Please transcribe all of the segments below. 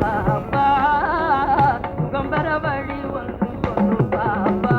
பாப்பா முகம்பர வழி ஒன்று சொல்லும் பாப்பா.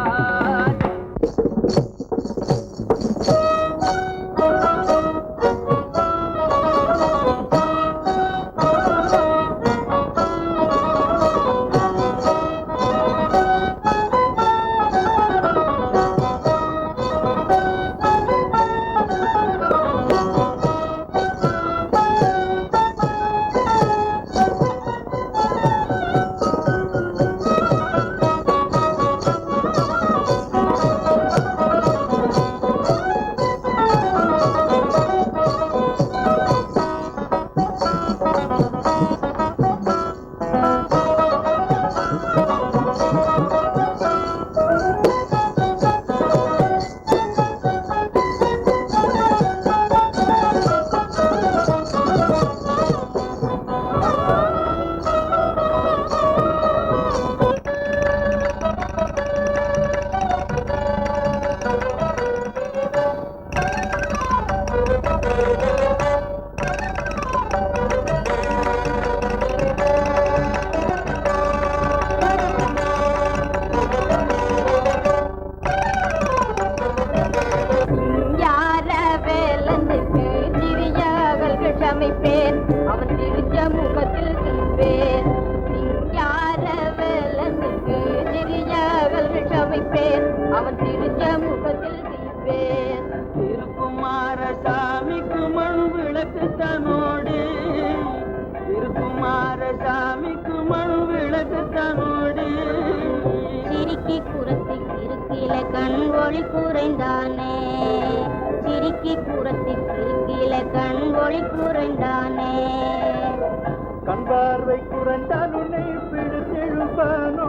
கண்பார்வை குறைந்தால் உன்னை பிடித்தெழுப்பானோ,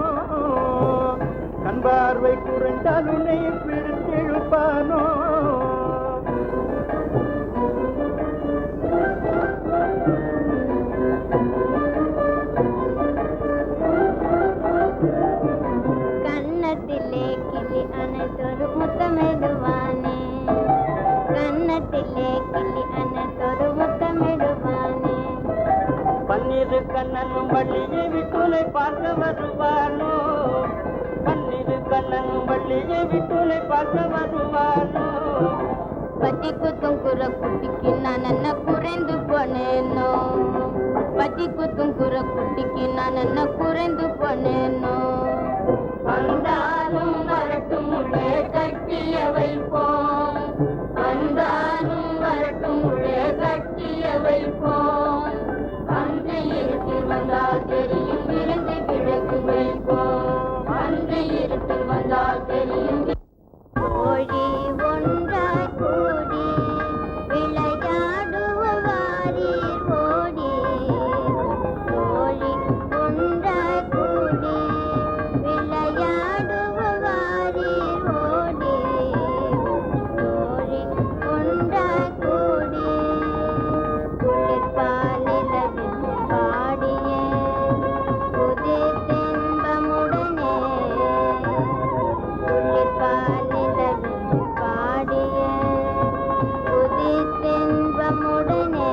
கண்பார்வை குறைந்தால் உன்னை பிடித்தெழுப்பானோ. கன்னத்திலே கிளி அனைத்தொரு முத்தமிடுவானே, கன்னத்திலே கிளி அனைத்தொரு முத்தமிடுவானே. பன்னிரு கண்ணனும் வள்ளியை விட்டுனை பார்க்க வருவானோ, பன்னிரு கண்ணனும் வள்ளியை விட்டுனை பார்க்க வருவானோ. பட்டி குத்தும் குற குட்டிக்கு நான் என்ன குறைந்து போனேனோ, பட்டி குத்தும் குற குட்டிக்கு நான் என்ன குறைந்து போனேனோ. வந்தாலும் வரட்டும் உள்ளே கட்டிய வைப்போம், வந்தாலும் வரட்டும் உள்ளே கட்டிய வைப்போம். அன்று இருட்டில் வந்தால் தெரியும் விழுந்து விளக்கு வைப்போம், அன்று இருட்டில் வந்தால் தெரியும். கோழி ஒன்றாய் கூடி விளையாடுவாரீர் ஓடி, கோழி ஒன்றாய் கூடி விளையாடுவாரீர் ஓடி, கோழி ஒன்றாய் கூடி குளிர்பாலிலவில் பாடிய புதிர் தென்பமுடனே, குளிர்பாலிலவில் பாடிய புதிர் தென்பமுடனே.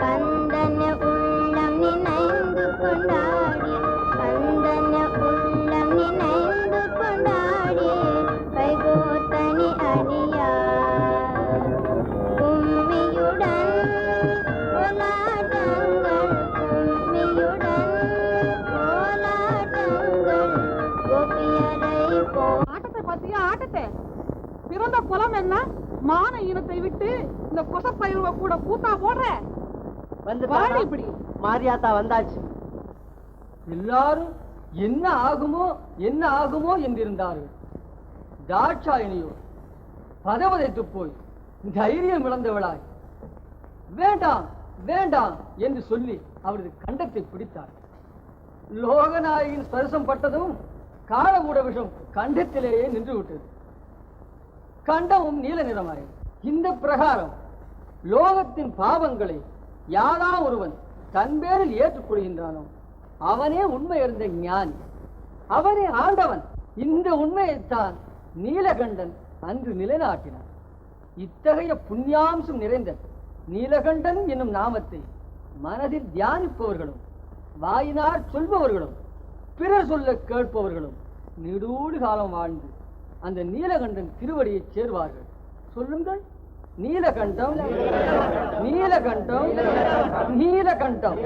கந்தன உள்ளம் நினைந்து கொண்டாடி, கந்தன உள்ளம் நினைந்து கொண்டாடி வைகோத்தனி அடியார் கும்மியுடன் கோலாட்டங்கள், கும்மியுடன் கோலாட்டங்கள் கோபியரை போ. ஆட்டத்தை பத்தியா ஆட்டத்தை? பிறந்த குலம் என்ன? மான இனத்தை விட்டு இந்த கொசப்பயிர்வ கூட கூத்தா போடுற வந்து வாடி இப்படி. மாரியாத்தா வந்தாச்சு. எல்லாரும் என்ன ஆகுமோ என்ன ஆகுமோ என்றிருந்தார்கள். தாட்சாயணியோ பதவதைத்து போய் தைரியம் இழந்தவளாய் வேண்டாம் வேண்டாம் என்று சொல்லி அவரது கண்டத்தை பிடித்தார். லோகநாயகின் ஸ்பர்சம் பட்டதும் காலமூட விஷம் கண்டத்திலேயே நின்று விட்டது. கண்டமும் நீல நிறமாய். இந்த பிரகாரம் லோகத்தின் பாவங்களை யாரா ஒருவன் தன் பேரில் ஏற்றுக்கொள்கின்றானோ அவனே உண்மை அறிந்த ஞானி, அவனே ஆண்டவன். இந்த உண்மையைத்தான் நீலகண்டன் அன்று நிலைநாட்டினான். இத்தகைய புண்ணியாம்சம் நிறைந்த நீலகண்டன் என்னும் நாமத்தை மனதில் தியானிப்பவர்களும் வாயினார் சொல்பவர்களும் பிறர் சொல்ல கேட்பவர்களும் நெடூடு காலம் வாழ்ந்து அந்த நீலகண்டன் திருவடியை சேர்வார்கள். சொல்லுங்கள். நீலகண்டம், நீலகண்டம், நீலகண்டம்,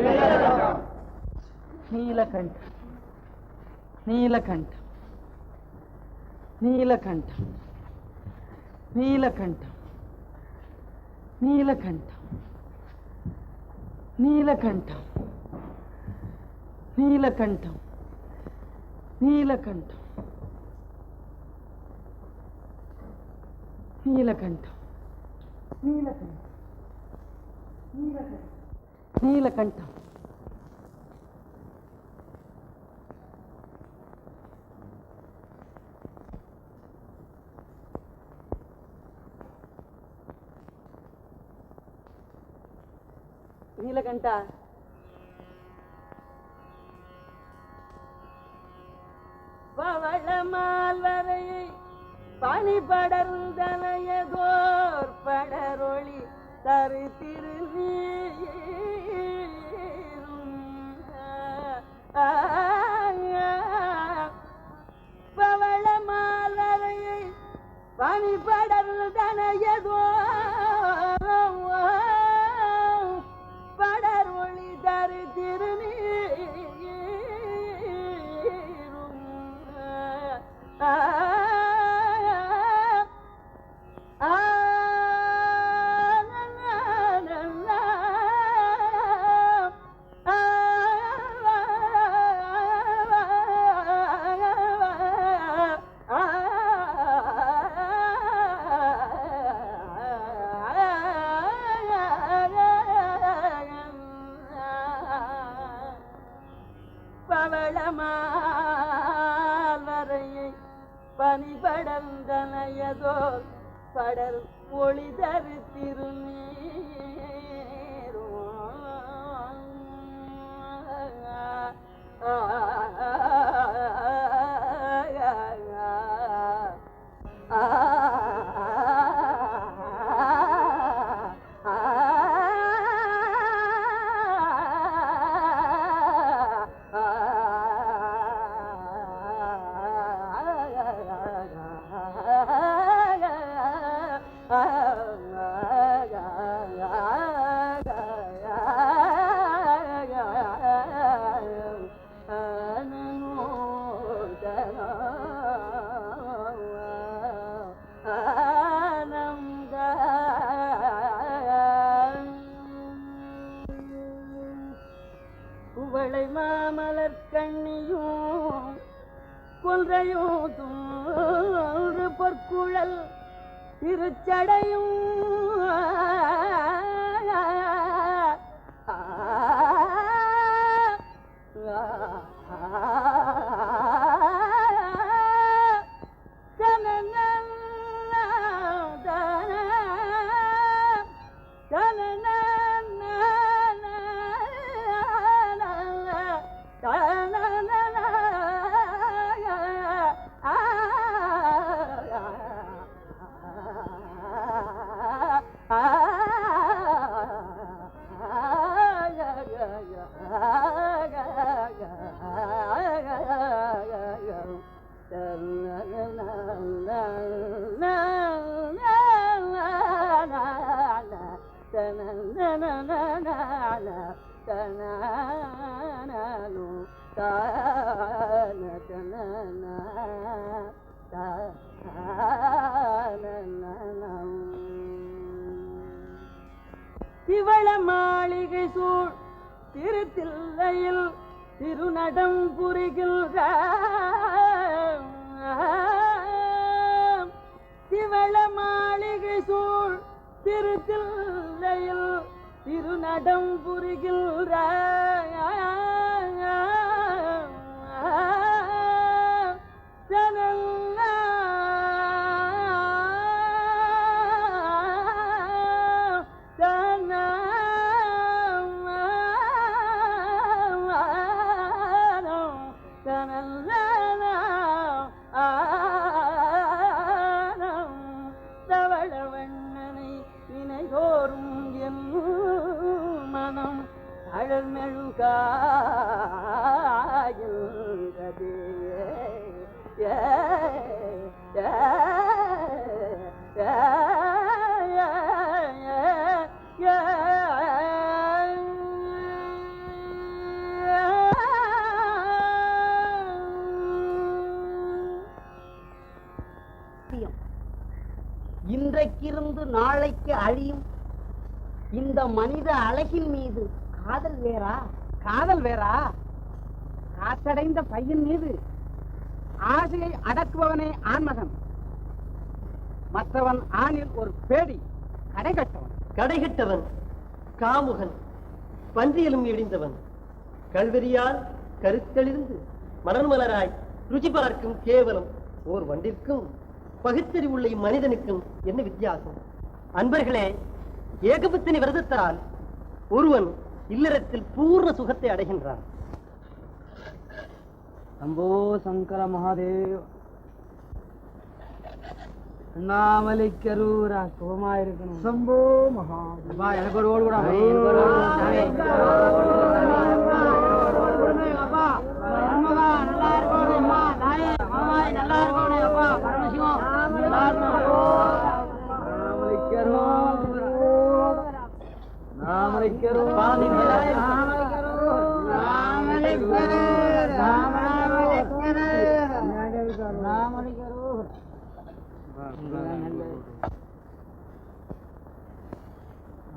நீலகண்டம், நீலகண்டம், நீலகண்டம், நீலகண்டம், நீலகண்டம், நீலகண்டம், நீலகண்டம், நீலகண்டம், நீலகண்டம், நீலகண்டம், நீலகண்டம், நீலகண்டம். நீலகண்டா, பவளமால் வரையை பனி படர்ந்தனையதோர் படரொளி தரு திருநீரும் பவளமால் வரையை பனி படர்ந்தனையதோர் படரொளி தரு திருநீரும் பவளமாலரையை பனி படர்ந்தனையதோ படர் ஒளிதரு குவளை மாமலர் கண்ணியும் கொன்றையும் தூறு பொற்குழல் திருச்சடையும் திவள மாளிகை சூழ் திருத்தில்லையில் திருநடம் புரிகின்ற திவள மாளிகை சூழ் திருத்தில்லையில் திருநடம் புரிகின்ற அழல்மெழுகாகின்றது. இன்றைக்கிருந்து நாளைக்கு அழியும் இந்த மனித அழகின் மீது காதல் வேறா? காதல் வேறா? காற்றடைந்த பையன் மீது ஆசையை அடக்குபவனே ஆண்மகன். மற்றவன் ஆணில் ஒரு பேடி, கடைகட்டவன். கடைகட்டவன், காமுகன், பன்றியலும் இடிந்தவன், கல்வெறியால் கருத்தெளிந்து மலர்மலராய் ருச்சி பார்க்கும் கேவலம் ஓர் வண்டிற்கும் பகுத்தறிவுள்ள இம்மனிதனுக்கும் என்ன வித்தியாசம்? அன்பர்களே, ஏகபத்தினி விரதத்தால் ஒருவன் இல்லறத்தில் பூர்ண சுகத்தை அடைகின்றான். சம்போ சங்கர மகாதேவ். அண்ணாமலைக்கரூரா சுகமா இருக்கணும். சம்போ மகாதேவ். எனக்கு ஒரு ஓடு கூட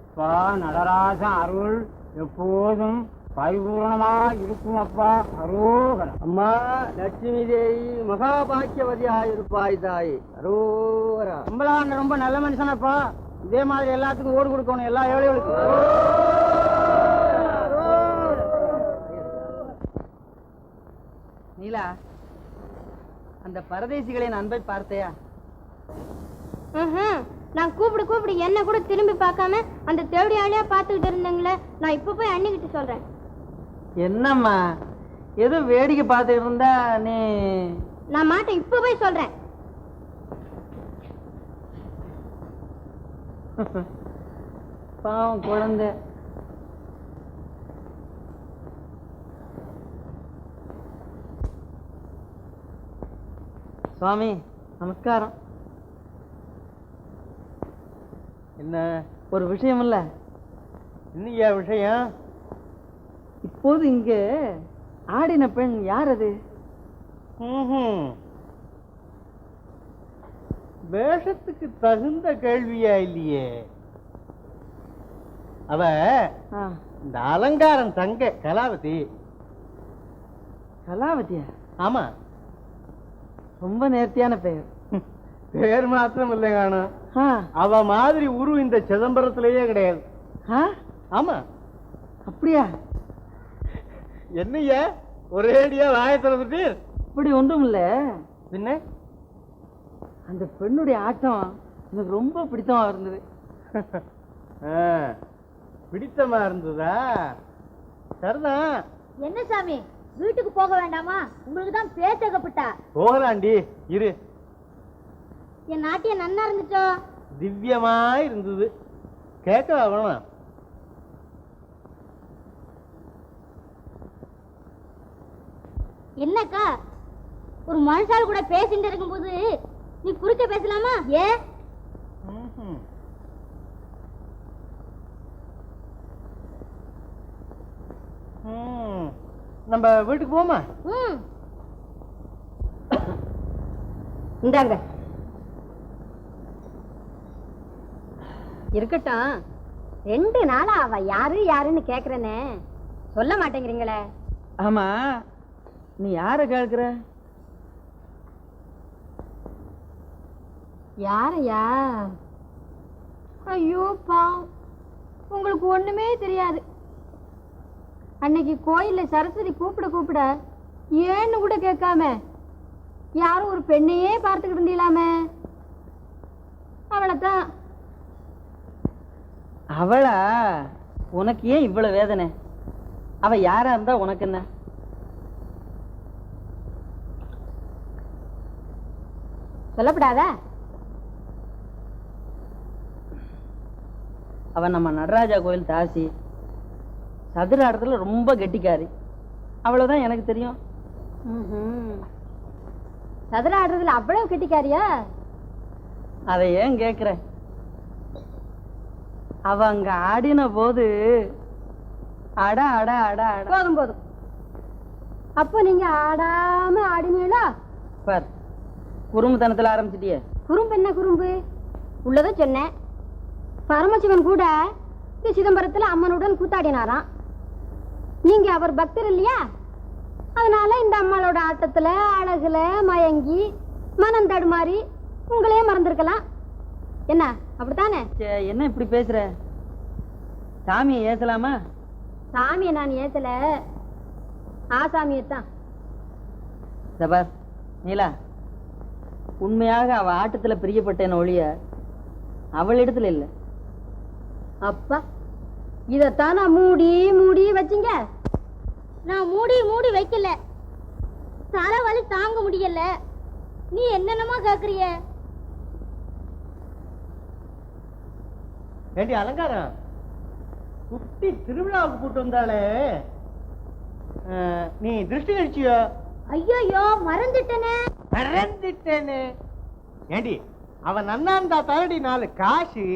அப்பா நடராஜன் அருள் எப்போதும் பரிபூர்ணமா இருக்கும். அப்பா அரோகரம். அம்மா லட்சுமி தேவி மகாபாக்கியவதியாக இருப்பாய் தாய். அரோகரா. அம்பலாண்ட ரொம்ப நல்ல மனுஷனப்பா. இதே மாதிரி எல்லாத்துக்கும் ஓடு கொடுக்கணும், எல்லா ஏழைகளுக்கும். நீலா, அந்த பரதேசிகளின் அன்பை பார்த்தையா? நான் கூப்பிடு என்ன கூட திரும்பி பார்க்காம அந்த தேவடி ஆளியா பார்த்துக்கிட்டு இருந்தீங்களே, நான் இப்ப போய் அண்ணிக்கிட்டு சொல்றேன். என்னம்மா ஏதோ வேடிக்கை பார்த்துக்கிட்டு இருந்தா நீ? நான் மாட்டேன், இப்ப போய் சொல்றேன். பாவம் குழந்தை. சுவாமி நமஸ்காரம். என்ன ஒரு விஷயம் இல்ல. இன்னையா விஷயம்? இப்போது இங்க ஆடின பெண் யார் அது? வேஷத்துக்கு தகுந்த கேள்வியா இல்லையே. அவ இந்த அலங்காரம் தங்க கலாவதி. கலாவதியா? ஆமா, ரொம்ப நேர்த்தியான பெயர். பேர் மாத்திரம் இல்லை காணும், அவ மாதிரி உரு இந்த சிதம்பரத்திலேயே கிடையாது. ஆமா. அப்படியா? என்னையா ஒரேடியா வாய திறந்துட்டு? இப்படி ஒன்றும் இல்ல. பின்ன அந்த பெண்ணுடைய ஆட்டம் எனக்கு ரொம்ப பிடித்தமா இருந்தது. பிடித்தமா இருந்ததா? சரிதான். என்ன சாமி, வீட்டுக்கு போக வேண்டாமா? உங்களுக்கு தான் பேசப்பட்டா. போகலாண்டி, இரு. என் நாட்டியம் நன்னா இருந்துச்சோ? திவ்யமா இருந்தது. கேட்கவா வேணாம்? என்னக்கா, ஒரு மனுஷால் கூட பேசிட்டு இருக்கும்போது நீ குறுக்க பேசலாமா? ஏ நம்ம வீட்டுக்கு போமா? இந்தாங்க. இருக்கட்டும், 2 நாளா அவ யாரு யாருன்னு கேக்குறேன்னு சொல்ல மாட்டேங்கிறீங்களே. ஆமா, நீ யார கேட்கிற? யாரையா? ஐயோ பாவம், உங்களுக்கு ஒண்ணுமே தெரியாது. அன்னைக்கு கோயில்ல சரஸ்வதி கூப்பிட ஏன்னு கூட கேட்காம யாரும் ஒரு பெண்ணையே பார்த்துக்கிட்டு இருந்தீங்களாமே, அவளைத்தான். அவளா? உனக்கு ஏன் இவ்வளவு வேதனை? அவ யாரா இருந்தா உனக்கு என்ன? சொல்லப்படாதா? அவ நம்ம நடராஜா கோயில் தாசி. சதுர ஆட்டத்துல ரொம்ப கெட்டிக்காரி. அவ்வளவுதான் எனக்கு தெரியும். சதுர ஆடுறதுல அவ்வளவு கெட்டிக்காரியா? அதை ஏன் கேக்குற? அவ அங்க ஆடின போது அட அட அட அட. போதும் போதும். அப்போ நீங்க ஆடாம ஆடினீங்களா? பார், குறும்புத்தனத்துல ஆரம்பிச்சிட்டியே. குறும்பு என்ன குறும்பு? உள்ளதை சொன்னேன். பரமசிவன் கூட இந்த சிதம்பரத்துல அம்மனுடன் கூத்தாடினாராம். நீங்க அவர் பக்தர் இல்லையா? அதனால இந்த அம்மாளோட ஆட்டத்துல அழகுல மயங்கி மனம் தடுமாறி உங்களே மறந்துருக்கலாம். என்ன அப்படித்தானே? என்ன இப்படி பேசுற? சாமியை ஏத்தலாமா? சாமியை நான் ஏத்தல, ஆசாமியத்தான். சபாஸ் நீலா, உண்மையாக அவ ஆட்டத்துல பிரியப்பட்டேன் ஒழிய அவளிடத்துல இல்ல. அப்பா, இதத்தான் நான் மூடி மூடி வச்சிங்க. நான் மூடி மூடி வைக்கல, தலைவலி தாங்க முடியல. நீ என்னென்னமா கேக்குறிய? ஏண்டி அலங்காரம், குட்டி திருவிழாவுக்கு கூட்டு வந்தாலே, நீ திருஷ்டி கழிச்சியோ? ஐயோ மறந்துட்டனே. மறந்துட்டேனே. ஏண்டி அவன் நன்னாந்தா தரடி 4 காசு,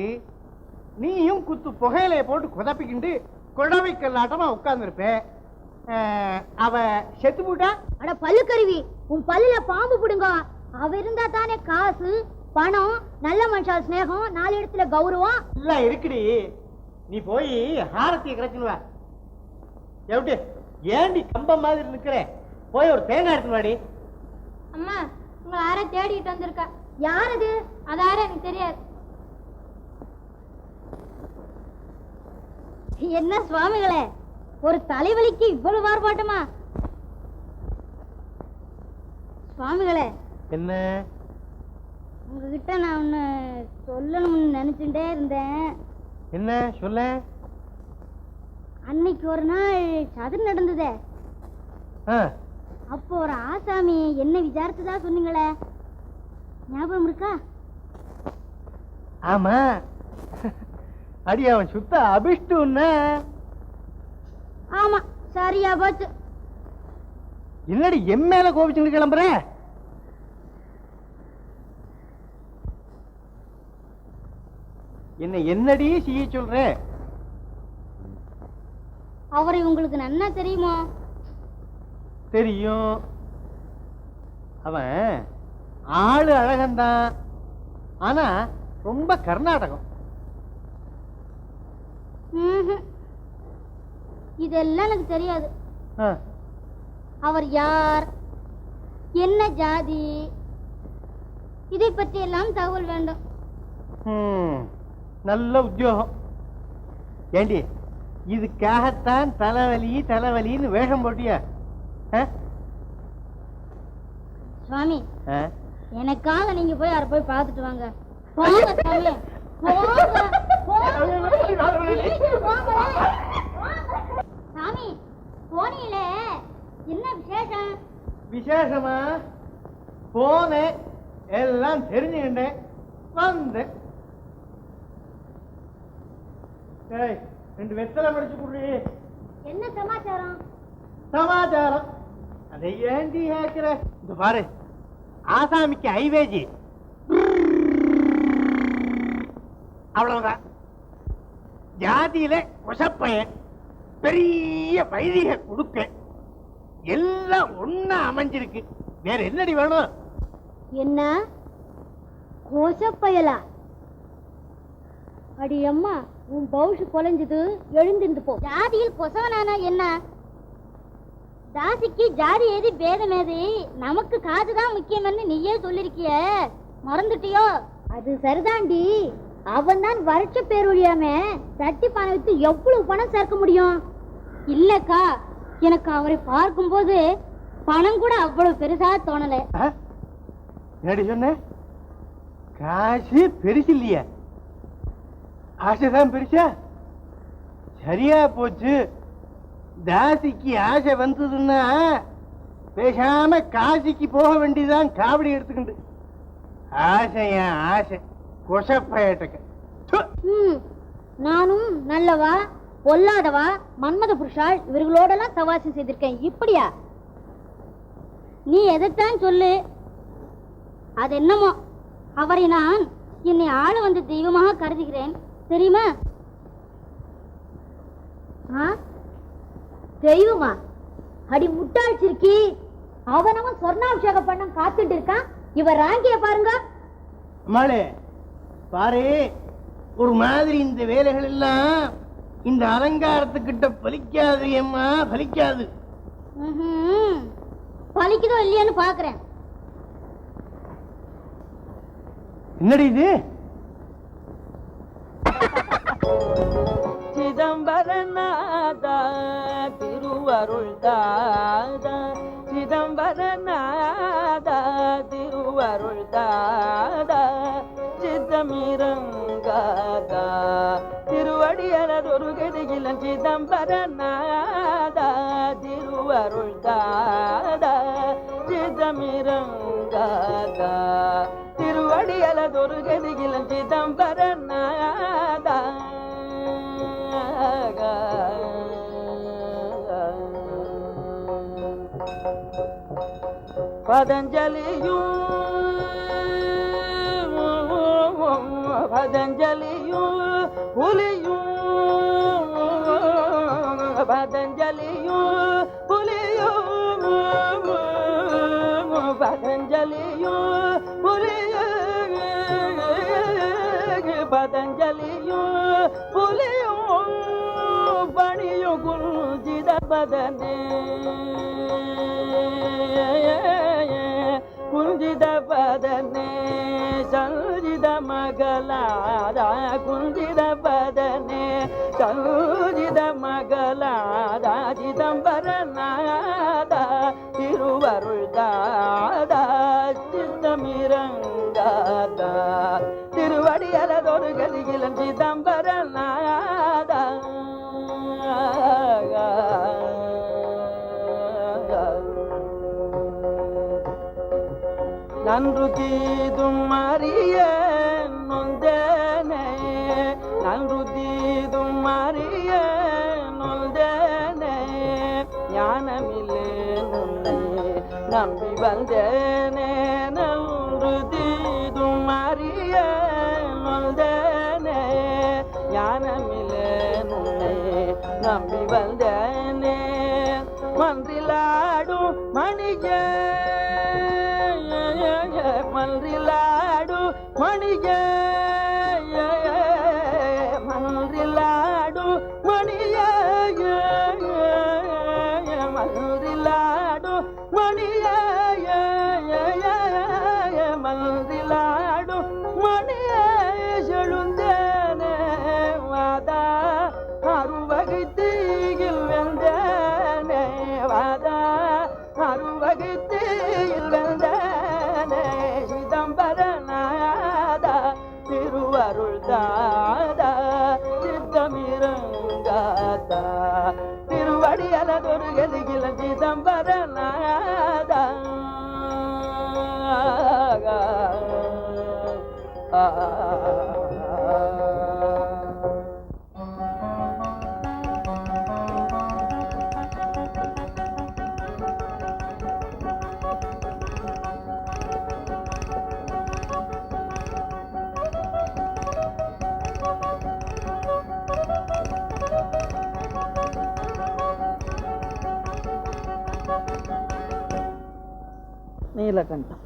நீயும் குத்து புகையிலைய போட்டு குதப்பிக்கிண்டு குழவைக்கல்லாட்டமா உட்கார்ந்துருப்ப. அவ செத்து போட்டா? அட பல்லுக்கருவி, உன் பல்லுல பாம்பு புடுங்க. அவ இருந்தா தானே காசு பணம் நல்ல மனுஷா ஸ்நேகம் 4 இடத்துல கௌரவம் இல்ல இருக்குடி. நீ போய் ஹாரத்திய கிடைச்சுனுவ. எப்படி ஏண்டி கம்பம் மாதிரி நிக்கிற? போய் ஒரு தேங்காய் எடுத்துன்னு வாடி. அம்மா, உங்களை யார தேடிட்டு வந்திருக்கா. யார் அது? அதார எனக்கு தெரியாது. என்ன சுவாமிகளே, ஒரு தலைவலிக்கு இவ்வளவு ஆர்ப்பாட்டமா? சுவாமிகளே, என்ன உங்ககிட்ட நான் ஒண்ணு சொல்லணும்னு நினைச்சுட்டே இருந்தேன். என்ன சொல்ல? அன்னைக்கு ஒரு நாள் சதுர் நடந்ததே, அப்போ ஒரு ஆசாமி என்ன விசாரிச்சுதா சொன்னீங்களே, ஞாபகம் இருக்கா? ஆமா, அடி அவன் சுத்த அபிஷ்டுன்னா. ஆமா, சரியா போச்சு. என்னடி என் மேல கோபிச்சுட்டு கிளம்புற? என்னடி செய்ய சொல்ற? அவரை உங்களுக்கு நன்னா தெரியுமா? தெரியும். அவன் ஆளு அழகந்தான், ஆனா ரொம்ப கர்நாடகம். இதெல்லாம் எனக்கு தெரியாது. அவர் யார், என்ன ஜாதி, இதை பற்றி எல்லாம் தகவல் வேண்டும். நல்ல உத்தியோகம். ஏண்டி இதுக்காகத்தான் தலைவலி தலைவலின்னு வேஷம் போட்டியா? சுவாமி, எனக்காக நீங்க போய் யாரை போய் பார்த்துட்டு வாங்க. போங்க சுவாமி, சாமி. போனீங்களே, என்ன விசேஷம்? விசேஷமா? போனேன், எல்லாம் தெரிஞ்சுக்கிட்டேன், வந்தேன். 2 வெத்தலை படிச்சு குடுறி. என்ன சமாச்சாரம்? சமாச்சாரம் அதை ஏண்டி கேட்கிற? இந்த பாரு, ஆசாமிக்கு ஐவேஜி அவ்வளவுதான். ஜாதியில கொசப்பையன், பெரிய வைதிக குடுக்க, எல்லாம் ஒன்னா அமைஞ்சிருக்கு. வேற என்னடி வேணும்? என்ன கோசப்பயலா? அடி அம்மா, உன் பவுஷு கொலைஞ்சது, எழுந்திருந்து போ. ஜாதியில் கொசவனானா என்ன? தாசிக்கு ஜாதி ஏது பேதம் ஏது, நமக்கு காதுதான் முக்கியம்னு நீயே சொல்லிருக்கிய, மறந்துட்டியோ? அது சரிதாண்டி, அவன் தான் வருஷ பேர் ஒழியாம சட்டி பணம் வித்து எவ்வளவு பணம் சேர்க்க முடியும்? இல்லக்கா, எனக்கு அவரை பார்க்கும் போது பணம் கூட அவ்வளவு பெருசா தோணல. என்னடி சொன்ன? காசு பெருசு இல்லையா, ஆசைதான் பெருசா? சரியா போச்சு. தாசிக்கு ஆசை வந்ததுன்னா பேசாம காசிக்கு போக வேண்டியதான், காவடி எடுத்துக்கிண்டு. ஆசையா ஆசை கொசப்பயட்டக்க. நானும் நல்லவா பொல்லாதவா மன்மத புருஷாள் இவர்களோடெல்லாம் சவாசம் செய்திருக்கேன். இப்படியா? நீ எதைத்தான் சொல்லு. அது என்னமோ அவரை நான் என்னை ஆள வந்து தெய்வமாக கருதுகிறேன், தெரியுமா? தெய்வமா? அடி முட்டாள் சிறுக்கி, அவனவன் சொர்ணாபிஷேகம் பண்ண காத்துட்டு இருக்கான். இவர் ராங்கிய பாருங்க. அம்மாளே பாரு, ஒரு மாதிரி இந்த வேலைகள் எல்லாம் இந்த அலங்காரத்துக்கிட்ட பலிக்காது அம்மா, பலிக்காது. பலிக்குதோ இல்லையான்னு பாக்குறேன். என்னடி இது? சிதம்பரநாதா திருவருள் தாதா, சிதம்பரநாதா திருவருள் தாதா, சித்தமிரங்காதா திருவடியலதொரு கதிகிலன், சிதம்பரநாதா திருவருள் தாதா, சித்தமிரங்காதா திருவடியலதொரு கதிகிலன், சிதம்பரநாதா. பதஞ்சலியும் புலியும், பதஞ்சலியும் புலியும், பதஞ்சலியும் புலியும், பதஞ்சலியும் புலியும் பணியும் குஞ்சித பதனே, குஞ்சித பதனே சஞ்சித மகளாதா, குஞ்சித பதனே சஞ்சித மகளாதா, சிதம்பரநாதா திருவருள் தாதா, சித்தமிரங்காதா திருவடியலதொரு கதிகிலன், சிதம்பரநாதா. நன்று தீதும் அறிய நொந்தனே, நன்று தீதும் அறிய நொந்தனே, ஞானமில்லே நுண்ணே நம்பி வந்தேனே, நன்று தீதும் அறிய நொந்தனே, ஞானமில்லே நுண்ணே நம்பி வந்தேனே, மன்றிலாடும் மணிக மன்றிலாடு மணிய, மன்றிலாடு மணிய, மன்றிலாடு மணிய, மன்றிலாடு மணிய செழுந்தேனே வாதா அருவகை தீயில் வெந்தேனே, வாதா அருவகை தீயில் வெந்தேனே, சிதம்பரநாதா திருவருள் தாதா, சித்தமிரங்காதா திருவடியலதொரு கதிகிலன், சிதம்பரநாதா. நீலகண்டம்,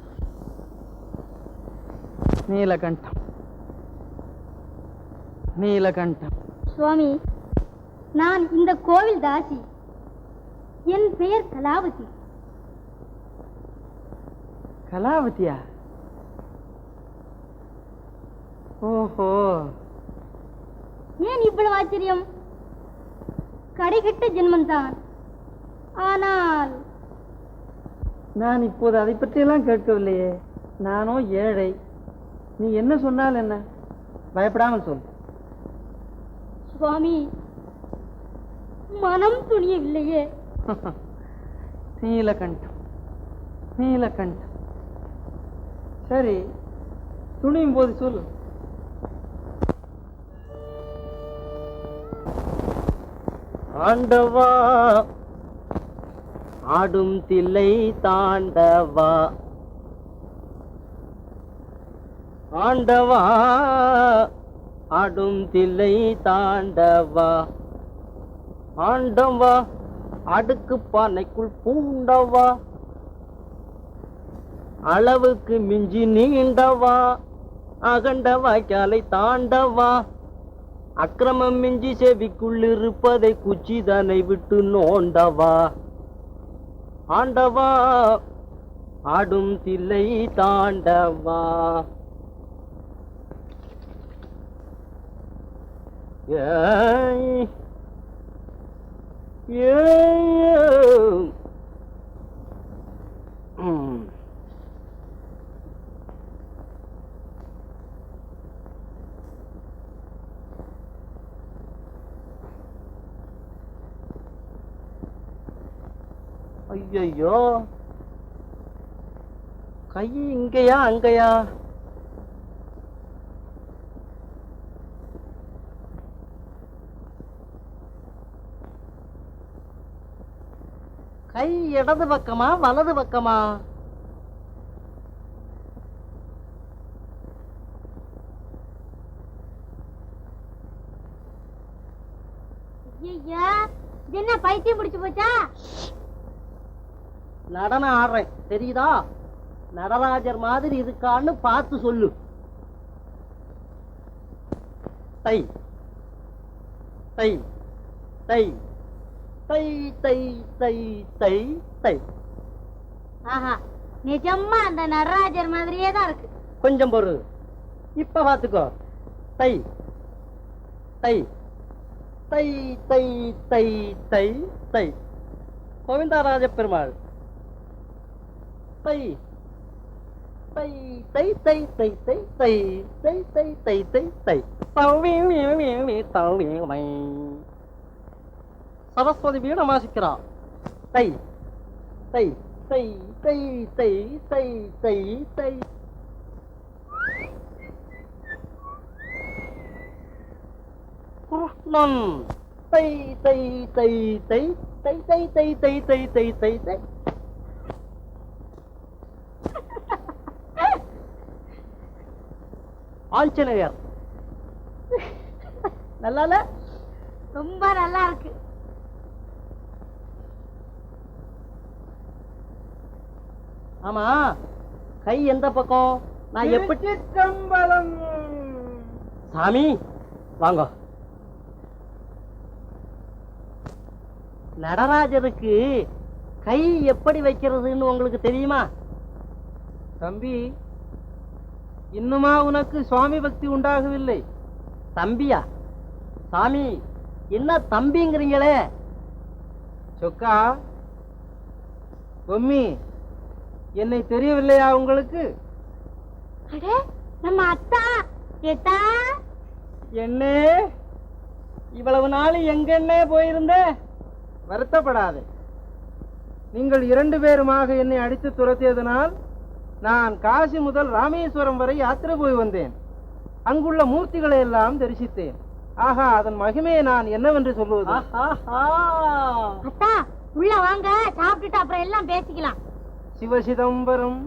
நீலகண்டம், நீலகண்டம். சுவாமி, நான் இந்த கோவில் தாசி. என் பெயர் கலாவதி. கலாவதியா? ஓஹோ, ஏன் இவ்வளவு ஆச்சரியம்? கடைகட்ட ஜென்மந்தான். ஆனால் நான் இப்போது அதை பற்றியெல்லாம் கேட்கவில்லையே. நானோ ஏழை. நீ என்ன சொன்னால் என்ன? பயப்படாமல் சொல். சுவாமி, மனம் துணியவில்லையே. நீலகண்டம், நீலகண்டம். சரி, துணியும் போது சொல்லு. ஆண்டவா ஆடும் தில்லை தாண்டவா ஆண்டவா ஆடும் தில்லை தாண்டவா ஆண்டவா அடுக்கு பானைக்குள் பூண்டவா அளவுக்கு மிஞ்சி நீண்டவா அகண்ட வாய்க்காலை தாண்டவா அக்கிரமம் மிஞ்சி செவிக்குள் இருப்பதை குச்சிதனை விட்டு நோண்டவா ஆண்டவா ஆடும் தில்லை தாண்டவா ஏய் ஏய் ஐயோ கை இங்கயா அங்கயா கை இடது பக்கமா வலது பக்கமா ஐயா என்ன பைத்தியம் பிடிச்சு போச்சா நடனம் ஆடுறேன் தெரியுதா நடராஜர் மாதிரி இருக்கான்னு பார்த்து சொல்லு தை தை தை தை தை தை தை தை ஆஹா நிஜமா அந்த நடராஜர் மாதிரியே தான் இருக்கு கொஞ்சம் பொறு இப்ப பாத்துக்கோ தை தை தை தை தை தை தை கோவிந்தராஜ பெருமாள் தை தை தை தை தை தை தை தை தை தை தை தை தவி தவி சரஸ்வதி வீணம் வாசிக்கிறா தை தை தை தை தை தை தை தை கிருஷ்ணன் தை தை தை தை தை தை தை தை தை தை தை தை ஆஞ்சநேயர் நல்லால ரொம்ப நல்லா இருக்கு ஆமா கை எந்த பக்கம் நான் எப்படி கம்பளம் சாமி வாங்க நடராஜருக்கு கை எப்படி வைக்கிறதுன்னு உங்களுக்கு தெரியுமா தம்பி இன்னுமா உனக்கு சுவாமி பக்தி உண்டாகவில்லை? தம்பியா? சாமி என்ன தம்பிங்கிறீங்களே? சொக்கா பொம்மி என்னை தெரியவில்லையா உங்களுக்கு? அடே நம்ம அத்தா ஏத்தா என்ன இவ்வளவு நாள் எங்கன்னே போயிருந்த? வருத்தப்படாதே. நீங்கள் 2 பேருமாக என்னை அடித்து துரத்தியதனால் நான் காசி முதல் ராமேஸ்வரம் வரை யாத்திரை போய் வந்தேன். அங்குள்ள மூர்த்திகளை எல்லாம் தரிசித்தேன். ஆஹா, அதன் மகிமையை நான் என்னவென்று சொல்லுவது? அத்தா உள்ள வாங்க, சாப்பிட்டுட்டு அப்புறம் எல்லாம் பேசிக்கலாம். சிவசிதம்பரம்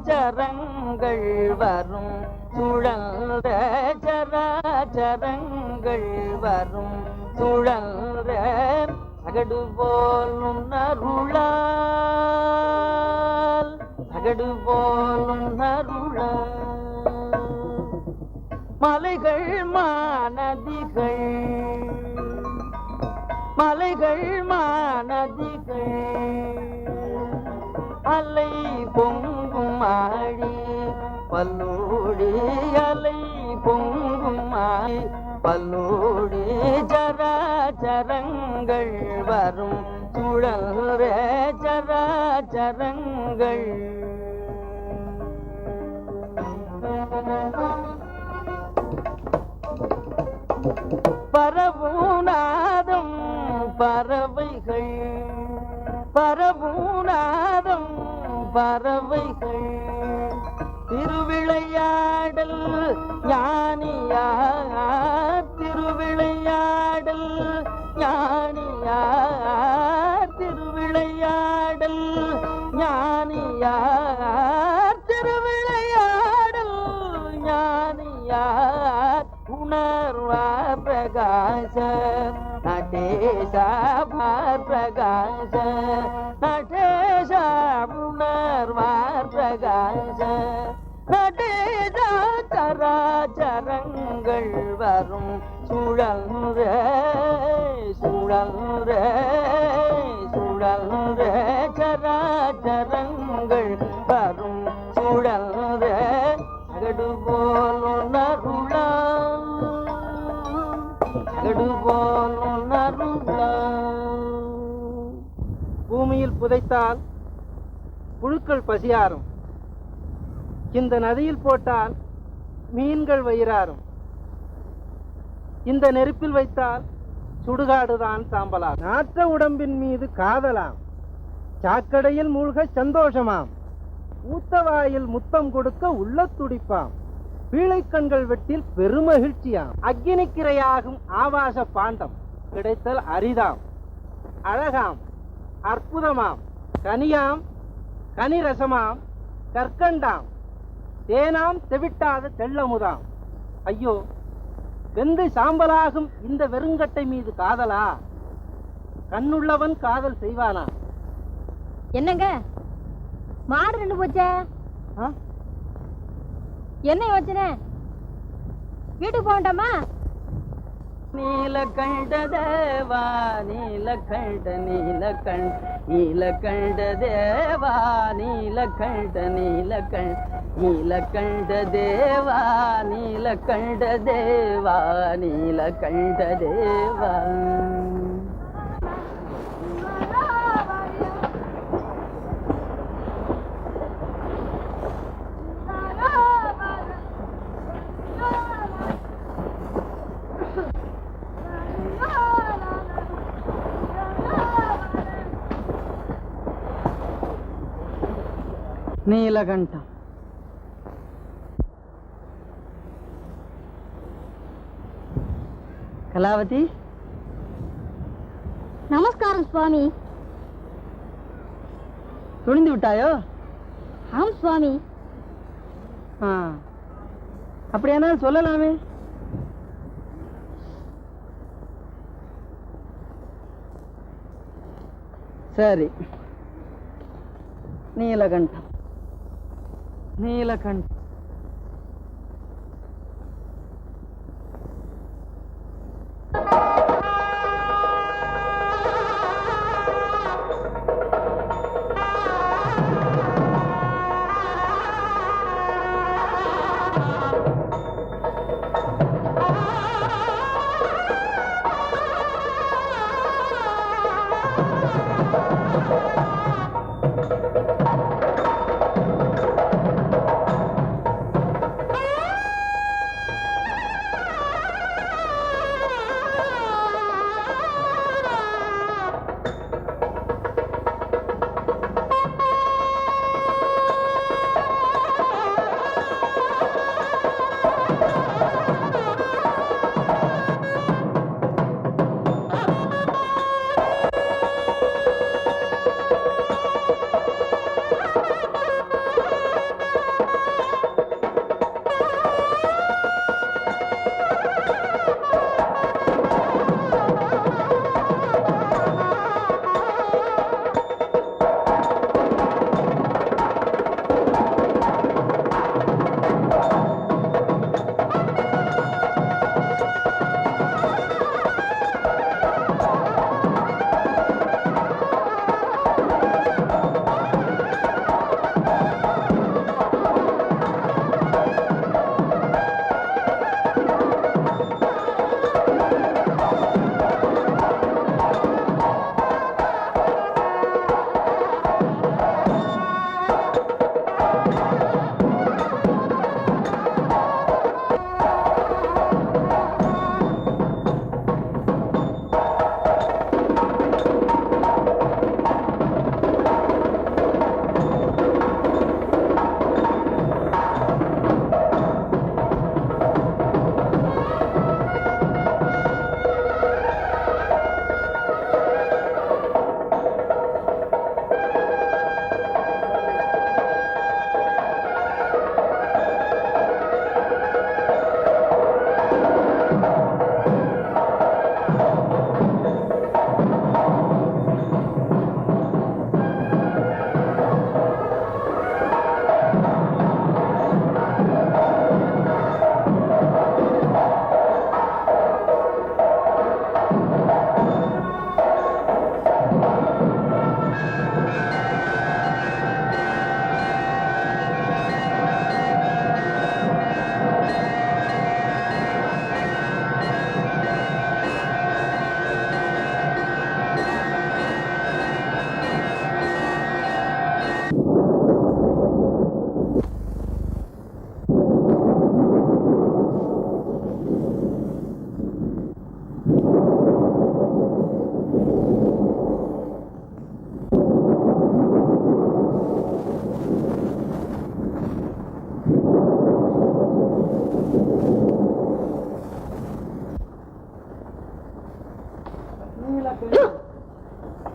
ஜரங்கள் வரும் சுழந்த ஜரங்கள் சரங்கள் வரும் சுழல்ற அகடு போல் நுண்ணருளால் அகடு போல் நுண்ணருளால் மலைகள் மாநதிகள் மலைகள் மாநதிகள் அலை பொங்கும் ஆழி பல்லோடி அலை பொங்கும் ஆழி பல்லோடி ஜராச்சரங்கள் வரும் சுழல்ற ஜராச்சரங்கள் பரபூநாதம் பறவைகள் பரபூநாதம் பறவைகள் திருவிளையாடல் ஞானியார் திருவிளையாடல் ஞானியார் திருவிளையாடல் ஞானியார் திருவிளையாடல் ஞானியார் உணர்வார் பிரகாச நடேசா பிரகாச நடேசா உணர்வார் பிரகாச நடேசா சராச்சரங்கள் வரும் சுழல்ற சுழல்ற சுழல்ற சராச்சரங்கள் வரும் சுழல்ற அகடு போல் உணருளால் அகடு போல் உணருளால் பூமியில் புதைத்தால் புழுக்கள் பசியாரும், இந்த நதியில் போட்டால் மீன்கள் வயிறாரும், இந்த நெருப்பில் வைத்தால் சுடுகாடுதான் சாம்பலாம். நாற்ற உடம்பின் மீது காதலாம், சாக்கடையில் மூழ்க சந்தோஷமாம், ஊத்தவாயில் முத்தம் கொடுக்க உள்ள துடிப்பாம், பீழைக்கண்கள் வெட்டில் பெருமகிழ்ச்சியாம், அக்கினிக்கிரையாகும் ஆபாச பாண்டம் கிடைத்தல் அரிதாம், அழகாம், அற்புதமாம், கனியாம், கனிரசமாம், கற்கண்டாம், தேனாம், தெவிட்டாத தெள்ளமுதாம். ஐயோ, வெந்து சாம்பலாகும் இந்த வெறுங்கட்டை மீது காதலா? கண்ணுள்ளவன் காதல் செய்வானா? என்னங்க மாடு ரெண்டு போச்சே, என்ன யோசனை? வீட்டுக்கு போகண்டாமா? நீலகண்ட தேவா நீலகண்ட நீலகண்ட நீலகண்ட தேவா நீலகண்ட நீலகண்ட நீலகண்ட தேவா நீலகண்ட தேவா நீலகண்ட தேவா. நீலகண்டம் கலாவதி. நமஸ்காரம் சுவாமி. துணிந்து விட்டாயோ? ஆம் சுவாமி. அப்படியானால் சொல்லலாமே. சரி, நீலகண்டம் நீலகண்டம்.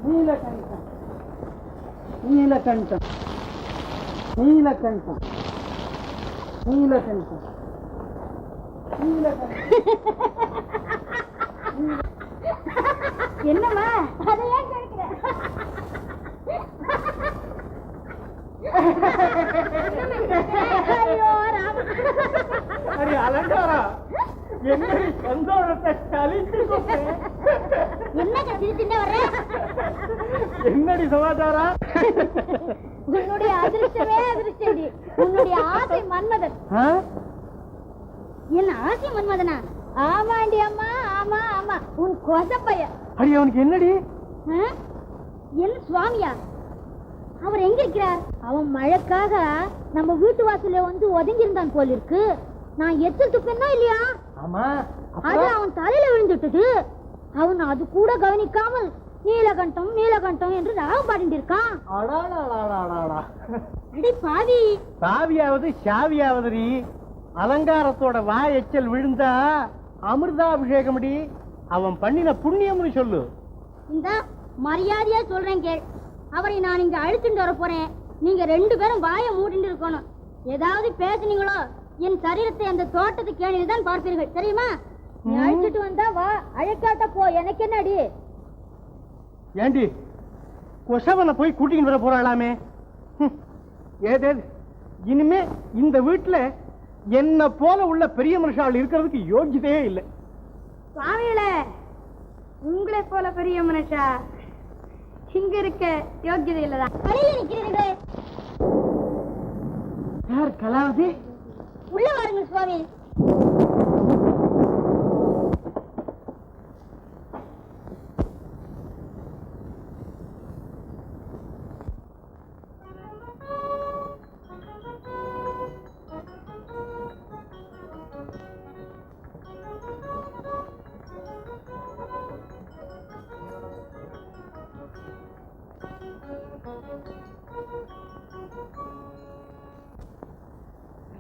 நீலகண்டம் நீலகண்டம் நீலகண்டம் நீலகண்டம் நீலகண்டம் என்னம்மா அதை ஏன் கேட்கிற? ஐயோ ராம, அடி அலங்காரா, என்னடி சந்தோஷத்தை கழித்து என்னங்க சிரிச்சுட்டே வர்ற? என்னடி சமாச்சாரம்? உன்னுடைய அதிர்ஷ்டமே அதிர்ஷ்டடி. உன்னுடைய ஆசை மன்மதன். என்ன ஆசை மன்மதனா? ஆமாண்டி அம்மா, ஆமா ஆமா, உன் கொசப்பைய. அடி அவனுக்கு என்னடி? என்ன சுவாமியா? அவர் எங்க இருக்கிறார்? அவன் மழைக்காக நம்ம வீட்டு வாசல்ல வந்து ஒதுங்கி இருந்தான் போல இருக்கு. நான் எச்சல் துப்பேன்னா இல்லையா? ஆமா, அது அவன் தலையில விழுந்துட்டது. அவன் அது கூட கவனிக்காமல் நீலகண்டம் நீலகண்டம் என்று ராகம் பாடிட்டு இருக்கான். அடி பாவி, சாவியாவது சாவியாவதுரி. அலங்காரத்தோட வாய் எச்சல் விழுந்தா அமிர்தாபிஷேகம் அடி. அவன் பண்ணின புண்ணியம்னு சொல்லு. இந்த மரியாதையா சொல்றேன் கேள். அவரை நான் இங்க அழைத்துட்டு வர போறேன். நீங்க 2 பேரும் வாயை மூடிட்டு இருக்கணும். ஏதாவது பேசுனீங்களோ என் சரீரத்தை அந்த தோட்டத்து கேணியில் தான் பார்ப்பீர்கள், தெரியுமா? நீ அழைச்சிட்டு வந்தா வா, அழைக்காட்ட போ, எனக்கு என்னடி? ஏண்டி கொசவனை போய் கூட்டிட்டு வர போறாளாமே? ஏதேது இனிமே இந்த வீட்டுல என்ன போல உள்ள பெரிய மனுஷால் இருக்கிறதுக்கு யோகியதையே இல்லை. சுவாமிகளே, உங்களை போல பெரிய மனுஷா இங்க இருக்க யோகியதை இல்லதான். வழியில நிக்கிறீர்களே. யார் கலாவதி? உள்ள வாருங்க சுவாமி.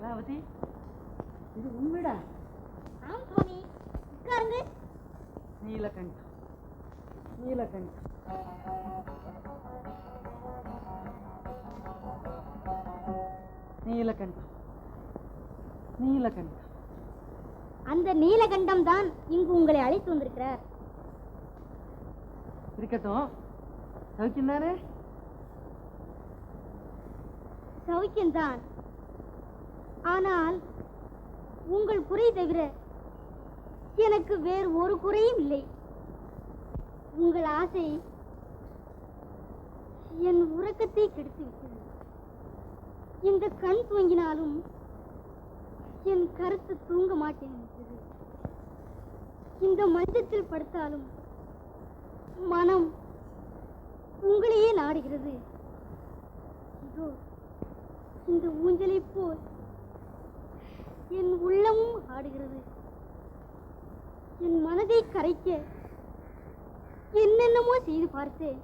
கலாவதி, இது உண்மைடா? ஆம் சுவாமி, உட்காருங்க. நீலகண்டம் நீலகண்டம் நீலகண்டம் நீலகண்டம். அந்த நீலகண்டம் தான் இங்கு உங்களை அழைத்து வந்திருக்கிறார். இருக்கட்டும், சௌக்கியம் தானே? சௌக்கியம்தான். ஆனால் உங்கள் குறை தவிர எனக்கு வேறு ஒரு குறையும் இல்லை. உங்கள் ஆசை என் உறக்கத்தை கெடுத்து விட்டது. இந்த கண் தூங்கினாலும் என் கருத்து தூங்க மாட்டேன் என்றது. இந்த மஞ்சத்தில் படுத்தாலும் மனம் உங்களையே நாடுகிறது. இதோ இந்த ஊஞ்சலை போல் என் உள்ளமும் ஆடுகிறது. என் மனதை கரைக்க என்னென்னமோ செய்து பார்த்தேன்,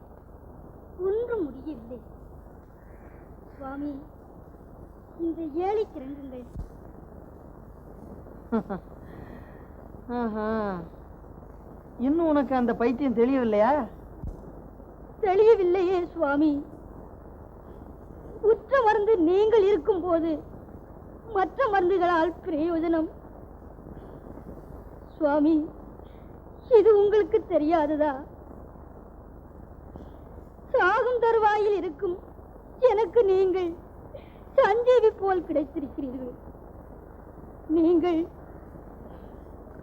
ஒன்றும் முடியவில்லை. சுவாமி, இந்த ஏழைக்கு இறங்குங்கள். இன்னும் உனக்கு அந்த பைத்தியம் தெரியவில்லையா? தெளியவில்லையே சுவாமி. உற்ற மருந்து நீங்கள் இருக்கும் போது மற்ற மருந்துகளால் பிரயோஜனம். சுவாமி, இது உங்களுக்கு தெரியாததா? சாகும் தருவாயில் இருக்கும் எனக்கு நீங்கள் சஞ்சீவி போல் கிடைத்திருக்கிறீர்கள். நீங்கள்